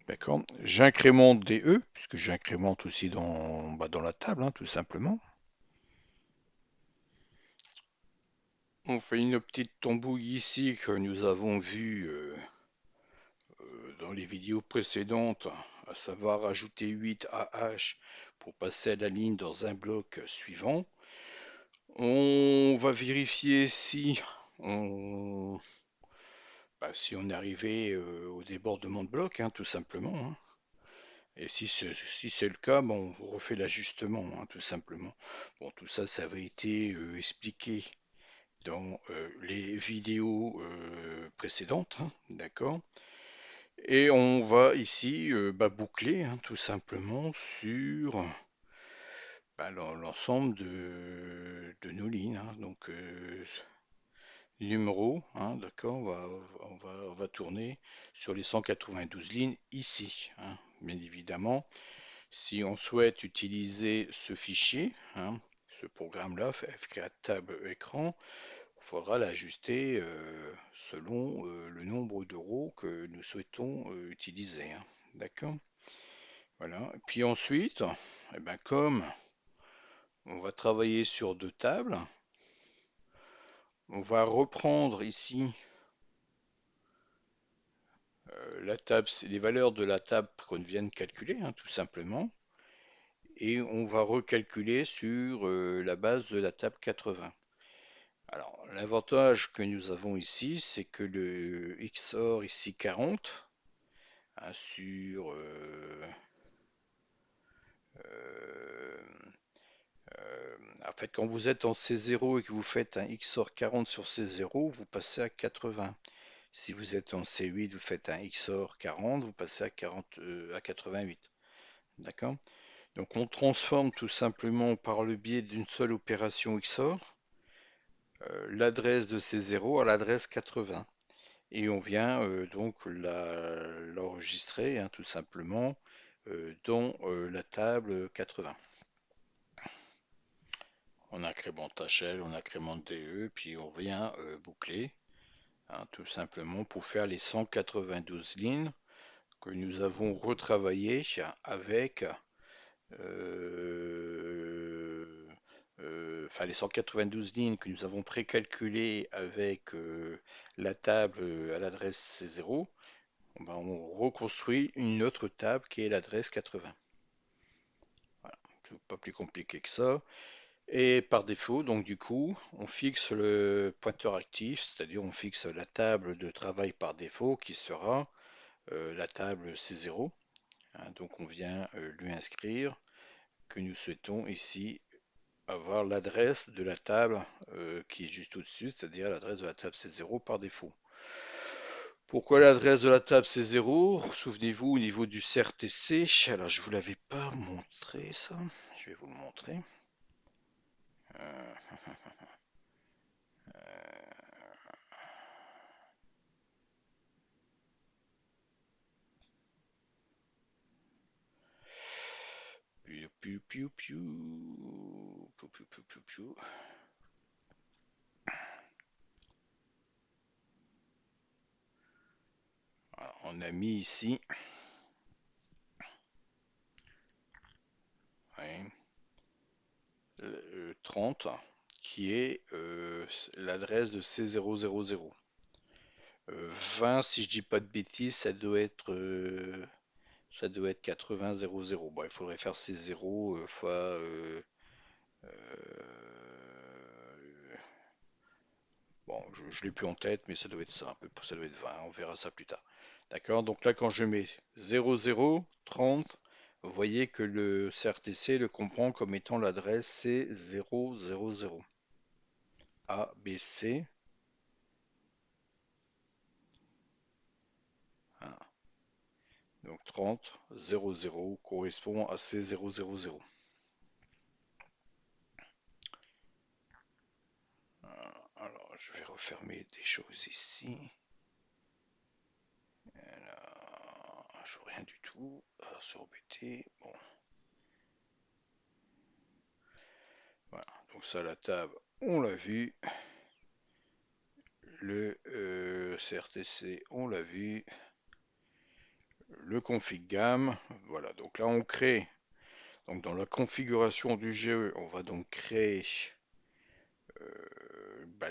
D'accord. J'incrémente DE, puisque j'incrémente aussi dans la table, hein, tout simplement. On fait une petite tambouille ici que nous avons vu dans les vidéos précédentes, à savoir ajouter 8 AH pour passer à la ligne dans un bloc suivant. On va vérifier si on est arrivé au débordement de bloc, hein, tout simplement, hein. Et si c'est le cas, bon, on refait l'ajustement, hein, tout simplement. Bon, tout ça, ça avait été expliqué dans les vidéos précédentes, hein, d'accord? Et on va ici boucler, hein, tout simplement sur l'ensemble de nos lignes, hein. Donc numéro, hein, d'accord, on va tourner sur les 192 lignes ici, hein. Bien évidemment, si on souhaite utiliser ce fichier, hein, ce programme-là, F4 table écran, il faudra l'ajuster selon le nombre de rows que nous souhaitons utiliser, hein. D'accord? Voilà. Et puis ensuite, eh ben, comme on va travailler sur 2 tables, on va reprendre ici les valeurs de la table qu'on vient de calculer, hein, tout simplement, et on va recalculer sur la base de la table 80. Alors, l'avantage que nous avons ici, c'est que le XOR ici 40, hein, euh, en fait, quand vous êtes en C0 et que vous faites un XOR 40 sur C0, vous passez à 80. Si vous êtes en C8, vous faites un XOR 40, vous passez à 88. D'accord? Donc on transforme tout simplement par le biais d'une seule opération XOR l'adresse de C0 à l'adresse 80. Et on vient donc l'enregistrer, hein, tout simplement dans la table 80. On incrémente HL, on incrémente DE, puis on vient boucler, hein, tout simplement pour faire les 192 lignes que nous avons retravaillées avec enfin les 192 lignes que nous avons précalculées avec la table à l'adresse C0. On reconstruit une autre table qui est l'adresse 80. Voilà, c'est pas plus compliqué que ça. Et par défaut, donc du coup, on fixe le pointeur actif, c'est-à-dire on fixe la table de travail par défaut qui sera la table C0, hein. Donc on vient lui inscrire que nous souhaitons ici avoir l'adresse de la table qui est juste au-dessus, c'est-à-dire l'adresse de la table C0 par défaut. Pourquoi l'adresse de la table C0? Souvenez-vous au niveau du CRTC, alors je ne vous l'avais pas montré ça, je vais vous le montrer. Euh, piou, piou, piou, piou. Piou, piou, piou, piou, piou. Alors, on a mis ici, ouais, 30 qui est l'adresse de C000. 20, si je dis pas de bêtises, ça doit être 80 00. Bon, il faudrait faire ces zéros fois bon, je l'ai plus en tête, mais ça doit être ça, un peu, ça doit être 20, on verra ça plus tard. D'accord, donc là quand je mets 00 30, vous voyez que le CRTC le comprend comme étant l'adresse C000 ABC. Hein. Donc 30 00 correspond à C000. Alors je vais refermer des choses ici. Là, je vois rien du tout. C'est embêté. Bon, voilà. Donc ça, la table, on l'a vu. Le CRTC, on l'a vu. Le config gamme. Voilà. Donc là, on crée. Donc dans la configuration du jeu, on va donc créer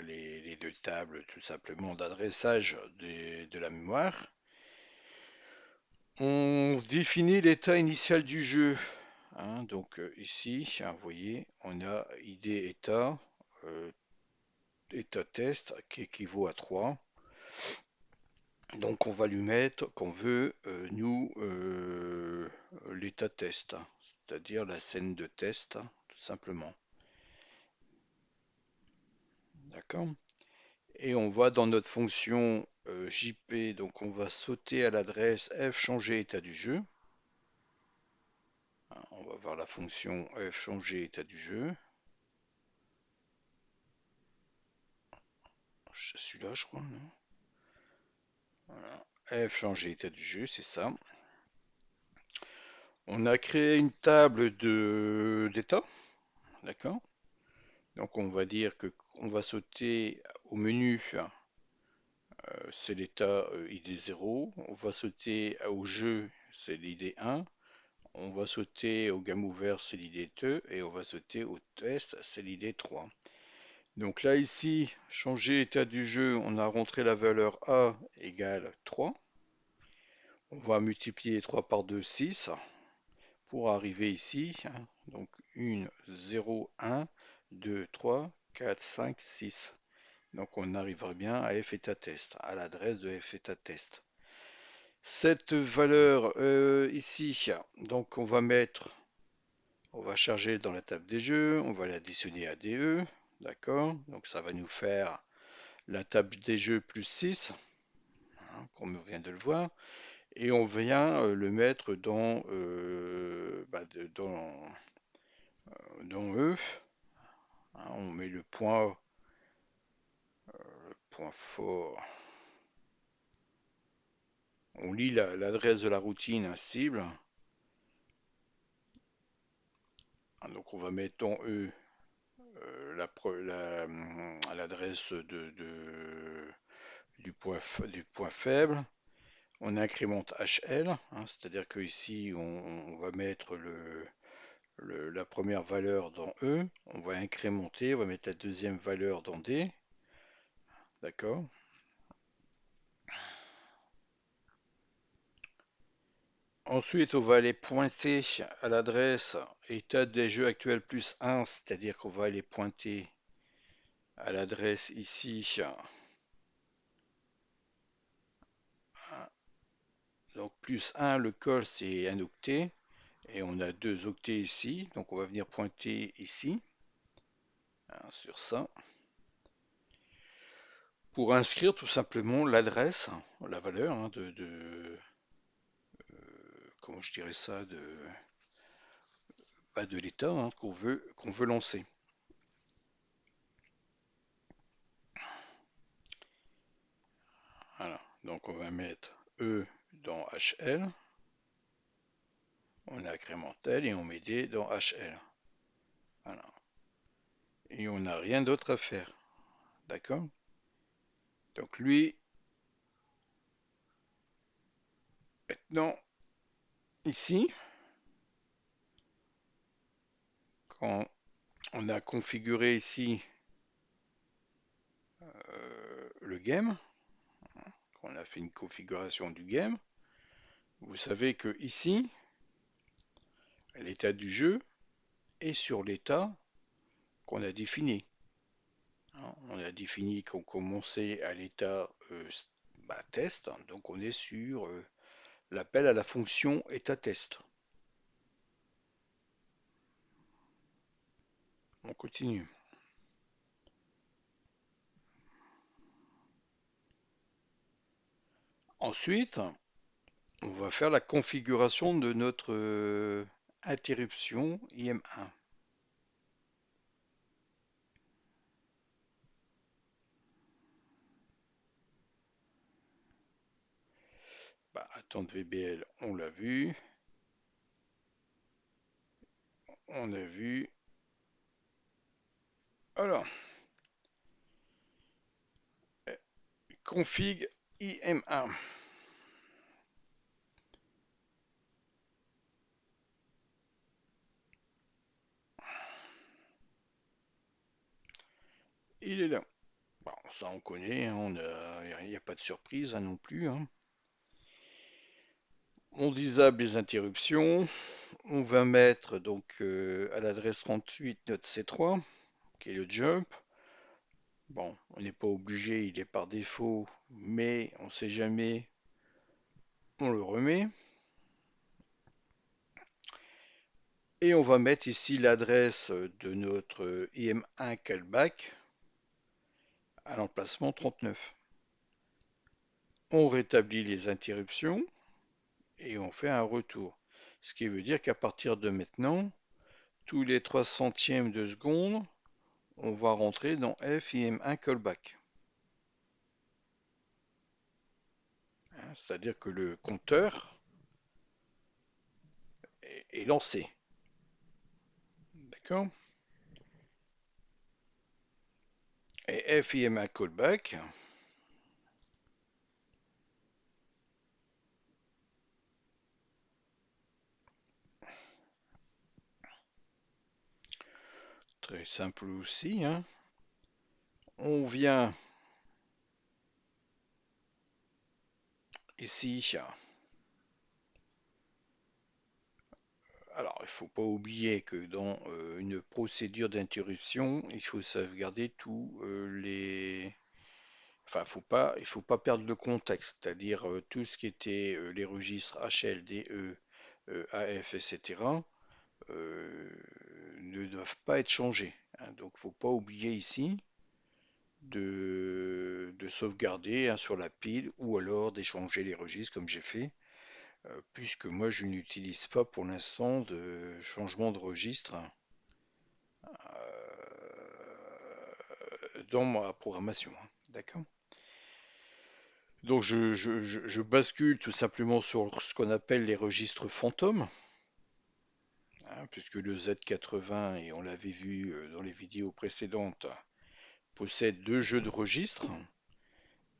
les deux tables tout simplement d'adressage de la mémoire. On définit l'état initial du jeu. Hein, donc ici, hein, vous voyez, on a ID état, état test qui équivaut à 3. Donc on va lui mettre qu'on veut l'état test, hein, c'est-à-dire la scène de test, hein, tout simplement. D'accord? Et on va dans notre fonction JP, donc on va sauter à l'adresse F changer état du jeu. Hein, on va voir la fonction F changer état du jeu. C'est celui-là, je crois, non? Voilà. F changer état du jeu, c'est ça. On a créé une table d'état, d'accord? Donc on va dire que on va sauter au menu, c'est l'état ID 0. On va sauter au jeu, c'est l'ID 1. On va sauter au gamme ouvert, c'est l'ID 2. Et on va sauter au test, c'est l'ID 3. Donc là ici, changer état du jeu, on a rentré la valeur A égale 3. On va multiplier 3 par 2, 6. Pour arriver ici, hein, donc 1, 0, 1, 2, 3, 4, 5, 6. Donc on arrivera bien à f état test, à l'adresse de f état test. Cette valeur ici, donc on va charger dans la table des jeux, on va l'additionner à DE, d'accord? Donc ça va nous faire la table des jeux plus 6, hein, comme on vient de le voir, et on vient le mettre dans E. Hein, on met le point fort. On lit l'adresse de la routine cible. Donc on va mettre en E l'adresse du point faible. On incrémente HL, hein, c'est-à-dire que ici on va mettre la première valeur dans E, on va incrémenter, on va mettre la deuxième valeur dans D, d'accord? Ensuite, on va aller pointer à l'adresse état des jeux actuels plus 1, c'est-à-dire qu'on va aller pointer à l'adresse ici. Donc plus 1, le col c'est un octet, et on a deux octets ici, donc on va venir pointer ici, hein, sur ça, pour inscrire tout simplement l'adresse, la valeur hein, comment je dirais ça, de l'état hein, qu'on veut lancer. Voilà. Donc on va mettre E dans HL, on incrémente L et on met D dans HL. Voilà. Et on n'a rien d'autre à faire. D'accord? Donc lui, maintenant, ici, quand on a configuré ici le game, on a fait une configuration du game, vous savez que ici, l'état du jeu est sur l'état qu'on a défini. On a défini qu'on commençait à l'état test, donc on est sur l'appel à la fonction état test. On continue. Ensuite, on va faire la configuration de notre interruption IM1. Attente VBL, on l'a vu. On a vu. Alors, config IM1. Il est là. Bon, ça on connaît, hein, il n'y a pas de surprise hein, non plus. Hein. On disable les interruptions. On va mettre donc à l'adresse 38 notre C3, qui est le jump. Bon, on n'est pas obligé, il est par défaut, mais on ne sait jamais, on le remet. Et on va mettre ici l'adresse de notre IM1 callback à l'emplacement 39. On rétablit les interruptions et on fait un retour. Ce qui veut dire qu'à partir de maintenant, tous les 3 centièmes de seconde, on va rentrer dans FIM1 callback. C'est-à-dire que le compteur est lancé. D'accord? Et FIM1 callback, très simple aussi. Hein. On vient ici. Alors, il ne faut pas oublier que dans une procédure d'interruption, il faut sauvegarder tous les... Enfin, il faut pas perdre le contexte, c'est-à-dire tout ce qui était les registres HL, DE, AF, etc. Ne doivent pas être changés. Hein. Donc, il ne faut pas oublier ici de sauvegarder hein, sur la pile ou alors d'échanger les registres comme j'ai fait, puisque moi je n'utilise pas pour l'instant de changement de registre dans ma programmation. Hein. D'accord? Donc je bascule tout simplement sur ce qu'on appelle les registres fantômes, hein, puisque le Z80, et on l'avait vu dans les vidéos précédentes, possède deux jeux de registres.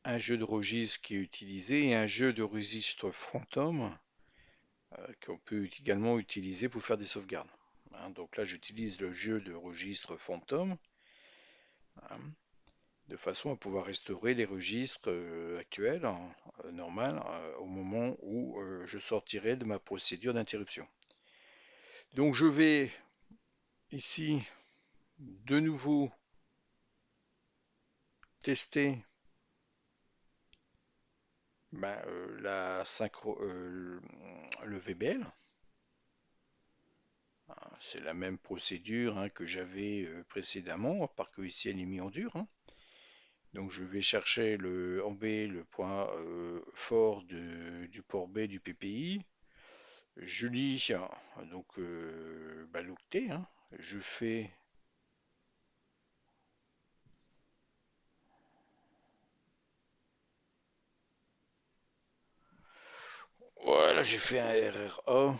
Un jeu de registre qui est utilisé et un jeu de registre fantôme qu'on peut également utiliser pour faire des sauvegardes. Hein, donc là, j'utilise le jeu de registre fantôme hein, de façon à pouvoir restaurer les registres actuels, normal, au moment où je sortirai de ma procédure d'interruption. Donc je vais ici de nouveau tester le VBL. C'est la même procédure hein, que j'avais précédemment, à part que ici elle est mise en dur. Hein. Donc je vais chercher en B le point fort du port B du PPI. Je lis donc l'octet. Hein. Je fais voilà, j'ai fait un RRA.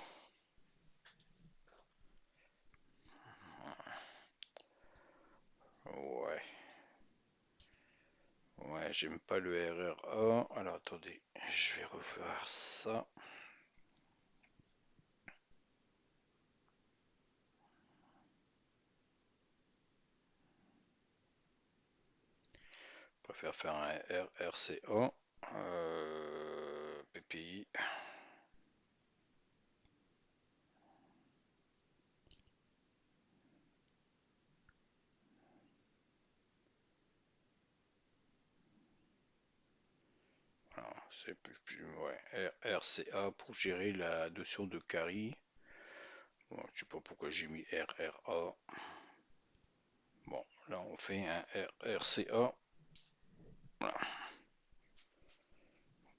Ouais, ouais, j'aime pas le RRA. Alors attendez, je vais revoir ça. Je préfère faire un RRCA. PPI. Alors, c'est plus, ouais, RCA pour gérer la notion de carry. Bon, je sais pas pourquoi j'ai mis RRA. Bon, là on fait un RCA. Voilà.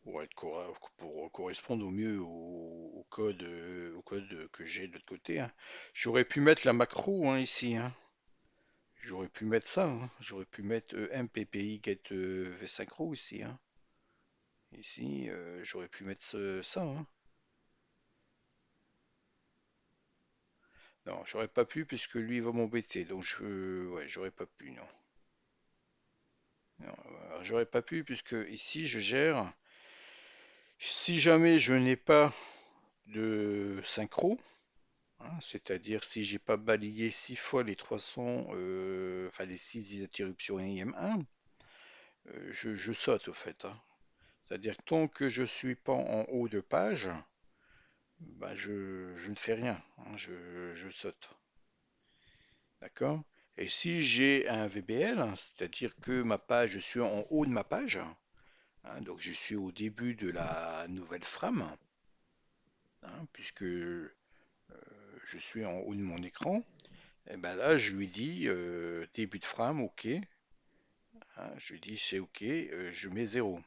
Pour être pour correspondre au mieux au code que j'ai de l'autre côté, hein. J'aurais pu mettre la macro, hein, ici, hein. J'aurais pu mettre ça, hein. J'aurais pu mettre MPPI get vsynchro ici, hein. Ici, j'aurais pu mettre ça, hein. Non, j'aurais pas pu puisque lui il va m'embêter, donc ouais, j'aurais pas pu, non. Non, j'aurais pas pu puisque ici je gère. Si jamais je n'ai pas de synchro, hein, c'est-à-dire si j'ai pas balayé 6 fois les 300, enfin les 6 interruptions IM1, je saute au fait, hein. C'est-à-dire que tant que je suis pas en haut de page, bah je ne fais rien, hein, je saute. D'accord? Et si j'ai un VBL, hein, c'est-à-dire que ma page, je suis en haut de ma page, hein, donc je suis au début de la nouvelle frame, hein, puisque je suis en haut de mon écran, et ben là je lui dis début de frame, ok, hein, je lui dis c'est ok, je mets 0.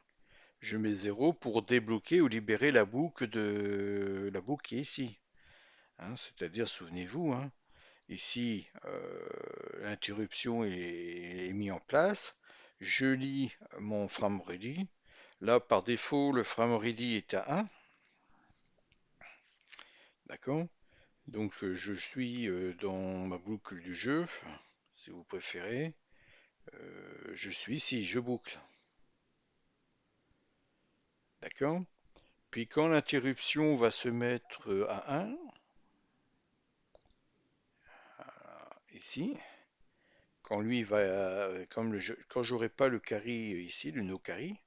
Je mets 0 pour débloquer ou libérer la boucle qui est ici, hein, c'est-à-dire, souvenez-vous, hein, ici, l'interruption est mise en place. Je lis mon frame ready. Là, par défaut, le frame ready est à 1. D'accord? Donc, je suis dans ma boucle du jeu, si vous préférez. Je suis ici, je boucle. D'accord? Puis, quand l'interruption va se mettre à 1, ici, quand lui va, comme quand j'aurai pas le carry ici, le no carry,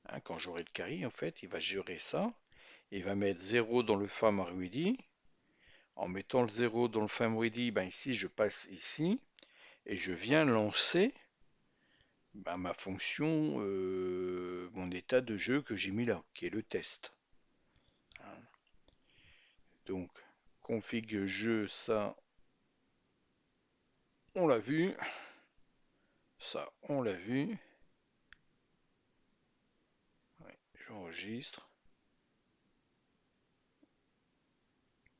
hein, quand j'aurai le carry, en fait, il va gérer ça. Il va mettre 0 dans le frame ready. En mettant le 0 dans le frame ready, ben ici, je passe ici et je viens lancer ben, ma fonction, mon état de jeu que j'ai mis là, qui est le test, hein. Donc, config jeu, ça, on l'a vu. Ça, on l'a vu. Ouais, j'enregistre.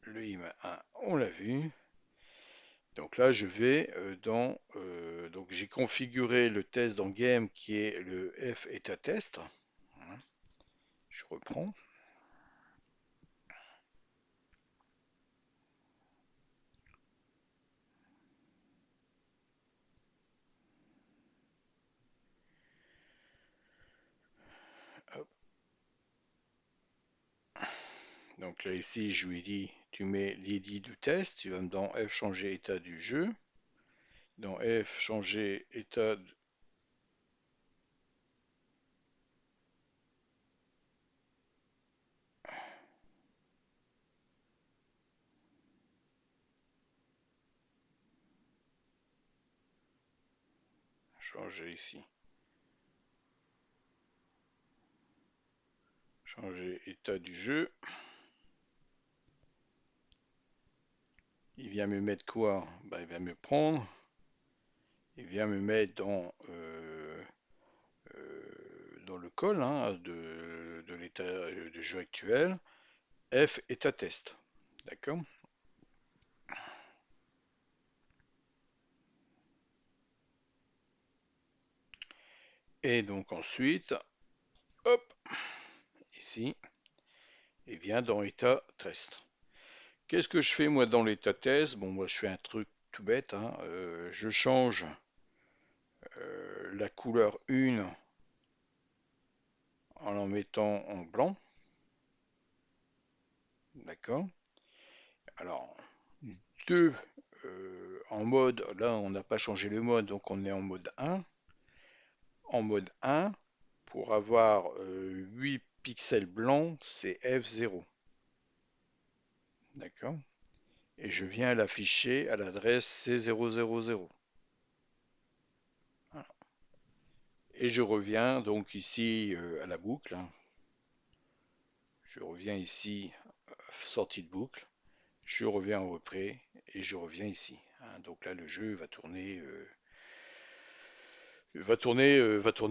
Le IMA1, on l'a vu. Donc là, je vais donc j'ai configuré le test dans game qui est le F état test, hein. Je reprends. Hop. Donc là, ici, je lui dis, tu mets l'ID du test, tu vas dans F changer état du jeu. Dans F changer état, changer ici. Changer état du jeu. Il vient me mettre quoi? Ben, il va me prendre. Il vient me mettre dans le call, hein, de l'état de jeu actuel. F état test. D'accord? Et donc ensuite, hop, ici, il vient dans état test. Qu'est-ce que je fais moi dans l'état test? Bon, moi je fais un truc tout bête, hein, je change la couleur 1 en mettant en blanc. D'accord? Alors, 2 en mode, là on n'a pas changé le mode, donc on est en mode 1. En mode 1, Pour avoir 8 pixels blancs, c'est F0. D'accord? Et je viens l'afficher à l'adresse C000. Voilà. Et je reviens donc ici à la boucle, hein. Je reviens ici, sortie de boucle. Je reviens au retrait et je reviens ici, hein. Donc là, le jeu va tourner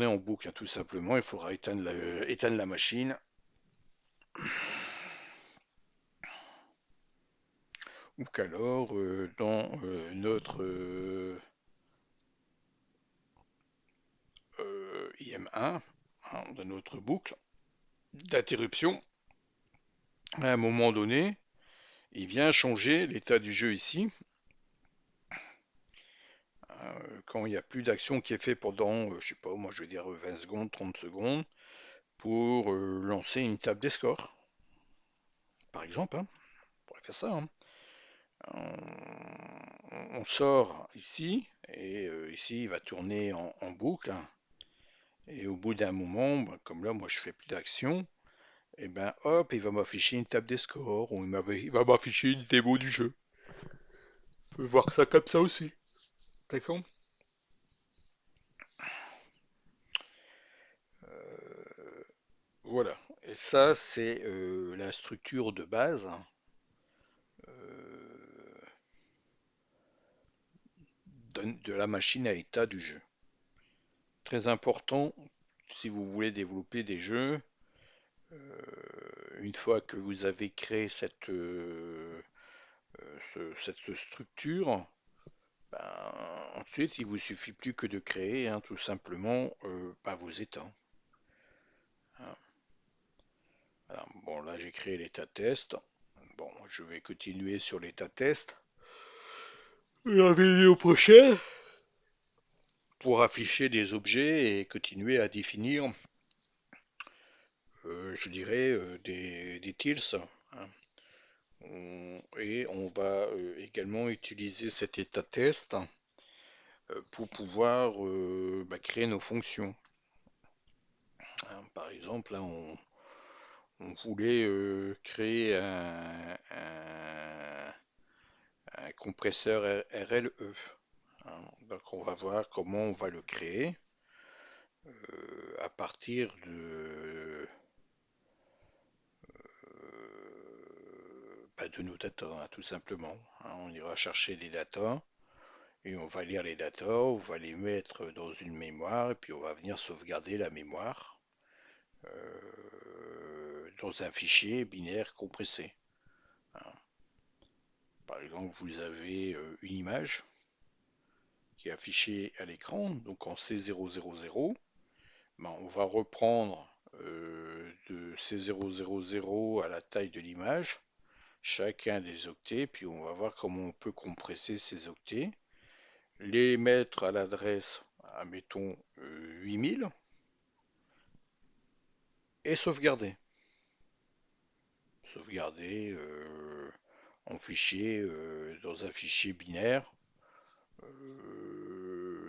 en boucle, hein, tout simplement. Il faudra éteindre la machine. Ou qu'alors, dans notre IM1, hein, dans notre boucle d'interruption, à un moment donné, il vient changer l'état du jeu ici. Quand il n'y a plus d'action qui est fait pendant, je sais pas, moi je vais dire 20 secondes, 30 secondes, pour lancer une table des scores, par exemple, hein. On pourrait faire ça, hein. On sort ici, et ici il va tourner en boucle, hein. Et au bout d'un moment, bah, comme là moi je fais plus d'action, et ben hop, il va m'afficher une table des scores, ou il va m'afficher une démo du jeu. On peut voir ça comme ça aussi. D'accord? Voilà. Et ça, c'est la structure de base, euh, de la machine à état du jeu. Très important, si vous voulez développer des jeux, une fois que vous avez créé cette structure, ben, ensuite il vous suffit plus que de créer, hein, tout simplement ben, vos états, hein. Voilà. Bon, là j'ai créé l'état test. Bon, je vais continuer sur l'état test. La vidéo prochaine pour afficher des objets et continuer à définir, je dirais, des tills, hein. Et on va également utiliser cet état test pour pouvoir bah, créer nos fonctions, hein. Par exemple, là, on voulait créer un compresseur RLE, hein. Donc on va voir comment on va le créer à partir bah, de nos datas, hein, tout simplement, hein. On ira chercher les datas et on va lire les datas, on va les mettre dans une mémoire et puis on va venir sauvegarder la mémoire dans un fichier binaire compressé, hein. Par exemple, vous avez une image qui est affichée à l'écran, donc en C000. Ben, on va reprendre de C000 à la taille de l'image chacun des octets, puis on va voir comment on peut compresser ces octets, les mettre à l'adresse, admettons, 8000, et sauvegarder. Sauvegarder en fichier, dans un fichier binaire,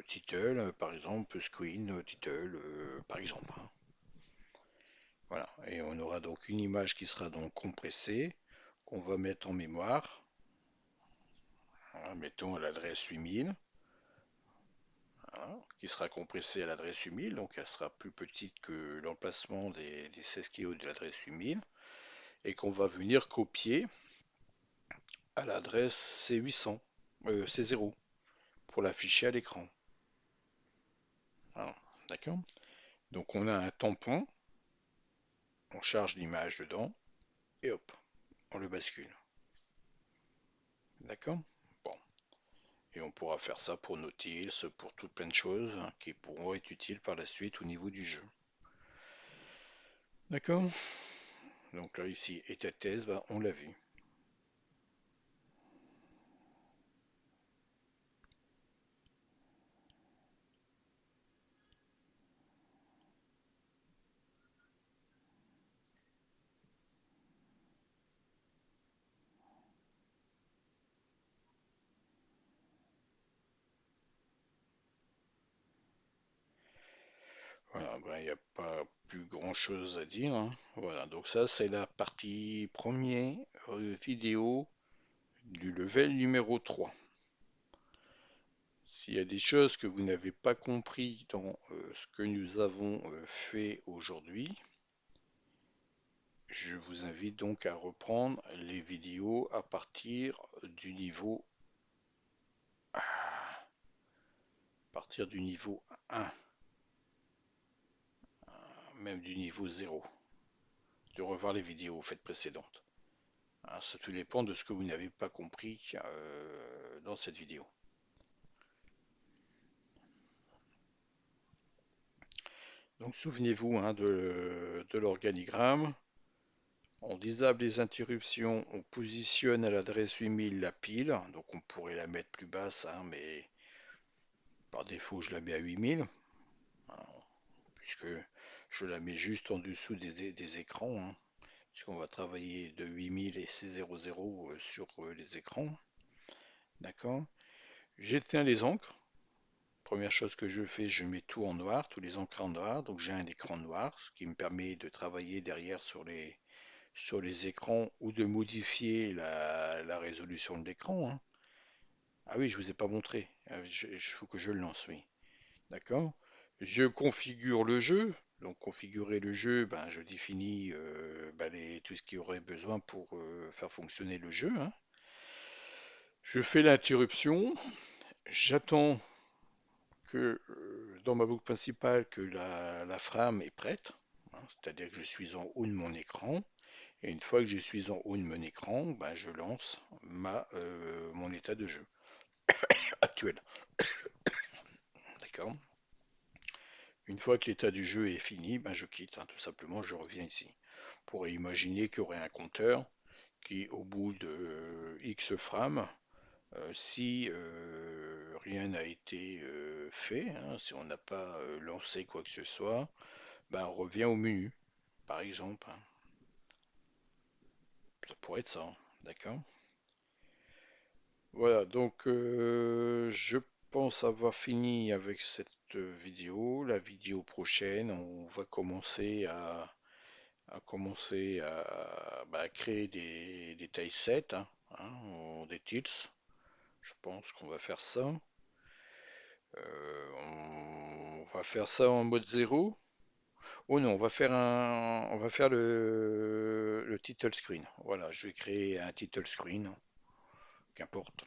title, par exemple, screen, title, par exemple, hein. Voilà, et on aura donc une image qui sera donc compressée, qu'on va mettre en mémoire, hein, mettons à l'adresse 8000, hein, qui sera compressée à l'adresse 8000, donc elle sera plus petite que l'emplacement des 16 kilo de l'adresse 8000, et qu'on va venir copier à l'adresse C800, C0, pour l'afficher à l'écran. Voilà, d'accord? Donc on a un tampon, on charge l'image dedans, et hop, on le bascule. D'accord? Bon. Et on pourra faire ça pour Nautilus, pour tout plein de choses, hein, qui pourront être utiles par la suite au niveau du jeu. D'accord? Donc là ici, état de thèse, bah, on l'a vu. Voilà, ben, il n'y a pas plus grand-chose à dire, hein. Voilà, donc ça c'est la partie première vidéo du level numéro 3. S'il y a des choses que vous n'avez pas compris dans ce que nous avons fait aujourd'hui, je vous invite donc à reprendre les vidéos à partir du niveau 1, même du niveau 0, de revoir les vidéos faites précédentes. Hein, ça tout dépend de ce que vous n'avez pas compris dans cette vidéo. Donc souvenez-vous, hein, de l'organigramme. On disable les interruptions, on positionne à l'adresse 8000 la pile, donc on pourrait la mettre plus basse, hein, mais par défaut je la mets à 8000, hein, puisque je la mets juste en dessous des écrans, hein, puisqu'on va travailler de 8000 et C00 sur les écrans. D'accord? J'éteins les encres. Première chose que je fais, je mets tout en noir, tous les encres en noir, donc j'ai un écran noir, ce qui me permet de travailler derrière sur les écrans ou de modifier la résolution de l'écran, hein. Ah oui, je vous ai pas montré. Il faut que je le lance, oui. D'accord? Je configure le jeu. Donc configurer le jeu, ben, je définis tout ce qu'il y aurait besoin pour faire fonctionner le jeu, hein. Je fais l'interruption. J'attends que dans ma boucle principale que la frame est prête, hein, c'est-à-dire que je suis en haut de mon écran. Et une fois que je suis en haut de mon écran, ben, je lance mon état de jeu actuel. D'accord? Une fois que l'état du jeu est fini, ben, je quitte, hein, tout simplement, je reviens ici. On pourrait imaginer qu'il y aurait un compteur qui, au bout de X frames, si rien n'a été fait, hein, si on n'a pas lancé quoi que ce soit, ben, on revient au menu, par exemple, hein. Ça pourrait être ça, hein. D'accord? Voilà, donc je pense avoir fini avec cette vidéo. La vidéo prochaine, on va commencer à créer des tilesets, hein, des tils. Je pense qu'on va faire ça. On va faire ça en mode zéro. Oh non, on va faire le title screen. Voilà, je vais créer un title screen, qu'importe.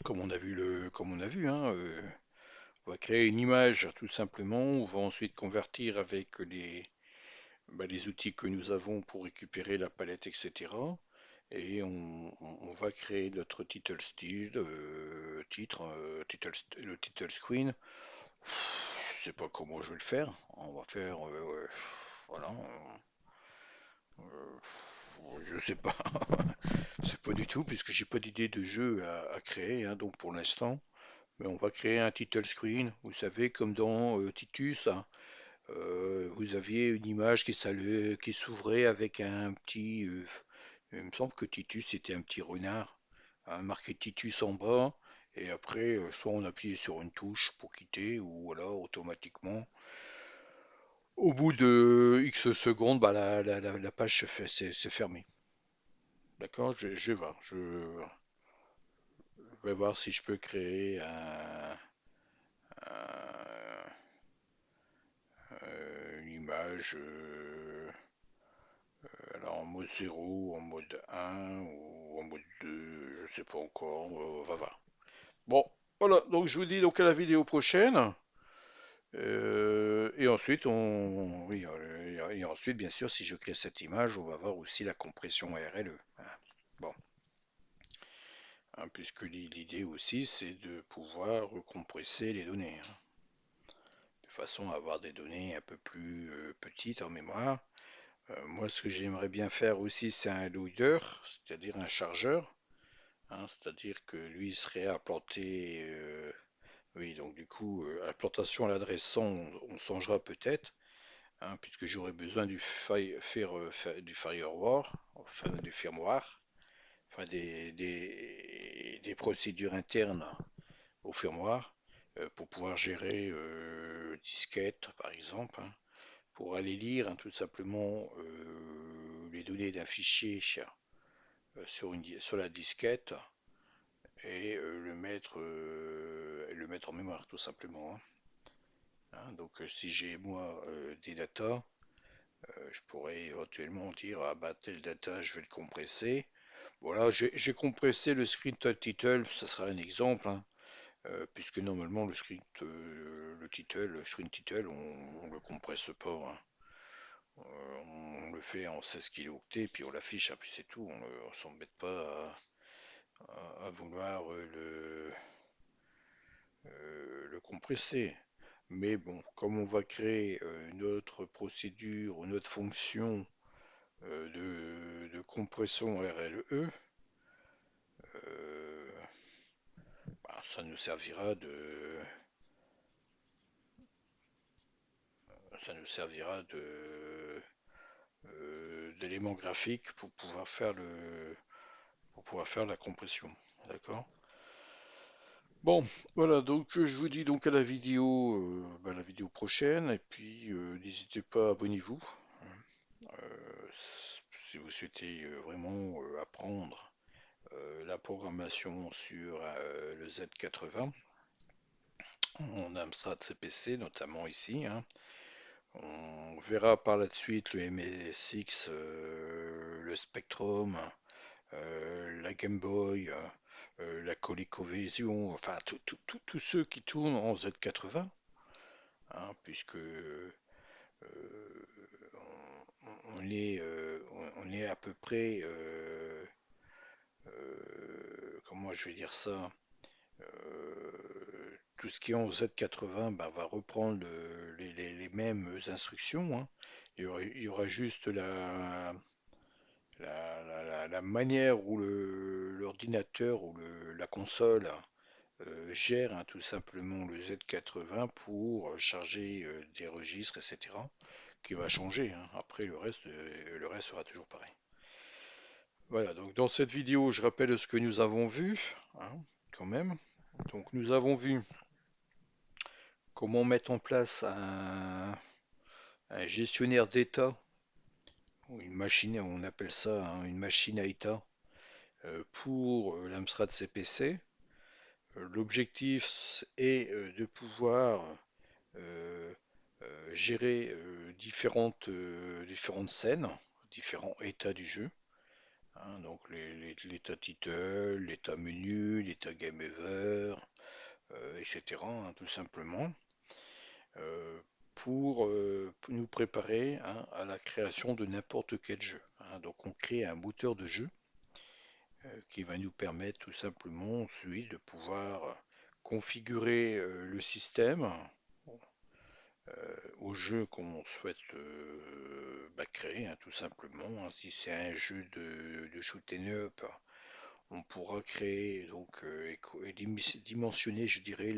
Comme on a vu, hein, on va créer une image tout simplement. On va ensuite convertir avec les outils que nous avons pour récupérer la palette, etc. Et on va créer notre title style, le title screen. Je sais pas comment je vais le faire. On va faire, voilà. Je sais pas, je sais pas du tout puisque j'ai pas d'idée de jeu à créer, hein, donc pour l'instant. Mais on va créer un title screen. Vous savez, comme dans Titus, hein, vous aviez une image qui s'ouvrait avec un petit. Il me semble que Titus c'était un petit renard, hein, marqué Titus en bas. Et après, soit on appuyait sur une touche pour quitter, ou voilà, automatiquement. Au bout de X secondes, bah, la page s'est fermée. D'accord? Je vais voir si je peux créer un- une image. Alors en mode zéro, en mode un ou en mode 2, je sais pas encore, on va voir. Bon, voilà, donc je vous dis donc à la vidéo prochaine. Et ensuite, oui, et ensuite, bien sûr, si je crée cette image, on va voir aussi la compression RLE, hein. Bon, hein, puisque l'idée aussi, c'est de pouvoir recompresser les données, hein, de façon à avoir des données un peu plus petites en mémoire. Moi, ce que j'aimerais bien faire aussi, c'est un loader, c'est-à-dire un chargeur, hein, c'est-à-dire que lui serait implanté. Oui, donc du coup, à l'implantation à l'adresse 100, on changera peut-être, hein, puisque j'aurai besoin du firewall, enfin du firmware, enfin des procédures internes au firmware. pour pouvoir gérer disquette par exemple, hein, pour aller lire, hein, tout simplement les données d'un fichier sur la disquette et le mettre en mémoire tout simplement, hein. Hein, donc si j'ai moi des datas, je pourrais éventuellement dire ah bah tel data je vais le compresser. Voilà, j'ai compressé le script title, ça sera un exemple, hein, puisque normalement le screen title, on le compresse pas, hein. On le fait en 16 kilooctets, puis on l'affiche, hein, puis c'est tout. On s'embête pas à vouloir le compresser. Mais bon, comme on va créer une autre procédure, une autre fonction de compression RLE, euh, bah, ça nous servira d'éléments graphiques pour pouvoir faire la compression. D'accord? Bon, voilà, donc je vous dis donc à la vidéo prochaine, et puis n'hésitez pas, abonnez-vous. Euh, Si vous souhaitez vraiment apprendre la programmation sur le Z80 en Amstrad CPC, notamment ici, hein. On verra par la suite le MSX, le Spectrum, la Game Boy, la ColecoVision, enfin tous ceux qui tournent en Z80, hein, puisque on est à peu près, comment je vais dire ça, tout ce qui est en Z80 bah, va reprendre les mêmes instructions, hein. Il y aura juste la manière où l'ordinateur ou la console gère, hein, tout simplement le Z80 pour charger des registres, etc., qui va changer, hein. Après, le reste sera toujours pareil. Voilà, donc dans cette vidéo, je rappelle ce que nous avons vu, hein, quand même. Donc nous avons vu comment mettre en place un gestionnaire d'état, ou une machine, on appelle ça, hein, une machine à état, pour l'Amstrad CPC. L'objectif est de pouvoir euh, gérer différentes scènes, différents états du jeu, hein, donc l'état title, l'état menu, l'état game over, etc., hein, tout simplement, euh, pour nous préparer, hein, à la création de n'importe quel jeu, hein. Donc on crée un moteur de jeu qui va nous permettre tout simplement ensuite de pouvoir configurer le système au jeu qu'on souhaite bah, créer, hein, tout simplement, hein. Si c'est un jeu de shoot 'em up, on pourra créer donc et dimensionner, je dirais,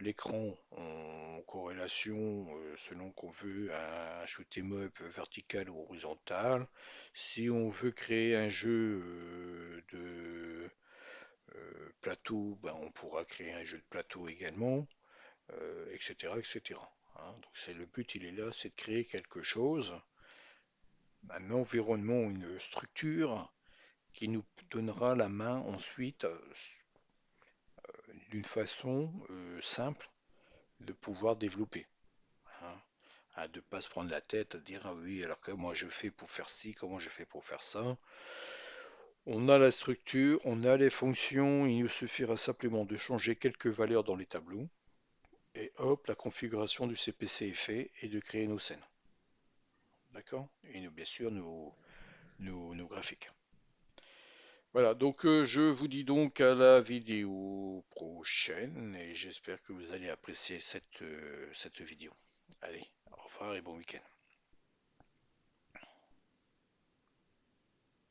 l'écran en corrélation selon qu'on veut un shoot 'em up vertical ou horizontal. Si on veut créer un jeu de plateau, ben, on pourra créer un jeu de plateau également, etc., etc., hein. Donc c'est le but, il est là, c'est de créer quelque chose, un environnement, une structure qui nous donnera la main ensuite, d'une façon simple, de pouvoir développer, hein. De ne pas se prendre la tête à dire ah oui, alors que moi je fais pour faire ci, comment je fais pour faire ça. On a la structure, on a les fonctions, il nous suffira simplement de changer quelques valeurs dans les tableaux, et hop, la configuration du CPC est faite et de créer nos scènes. D'accord? Et nous, bien sûr, nos graphiques. Voilà, donc je vous dis donc à la vidéo prochaine et j'espère que vous allez apprécier cette vidéo. Allez, au revoir et bon week-end.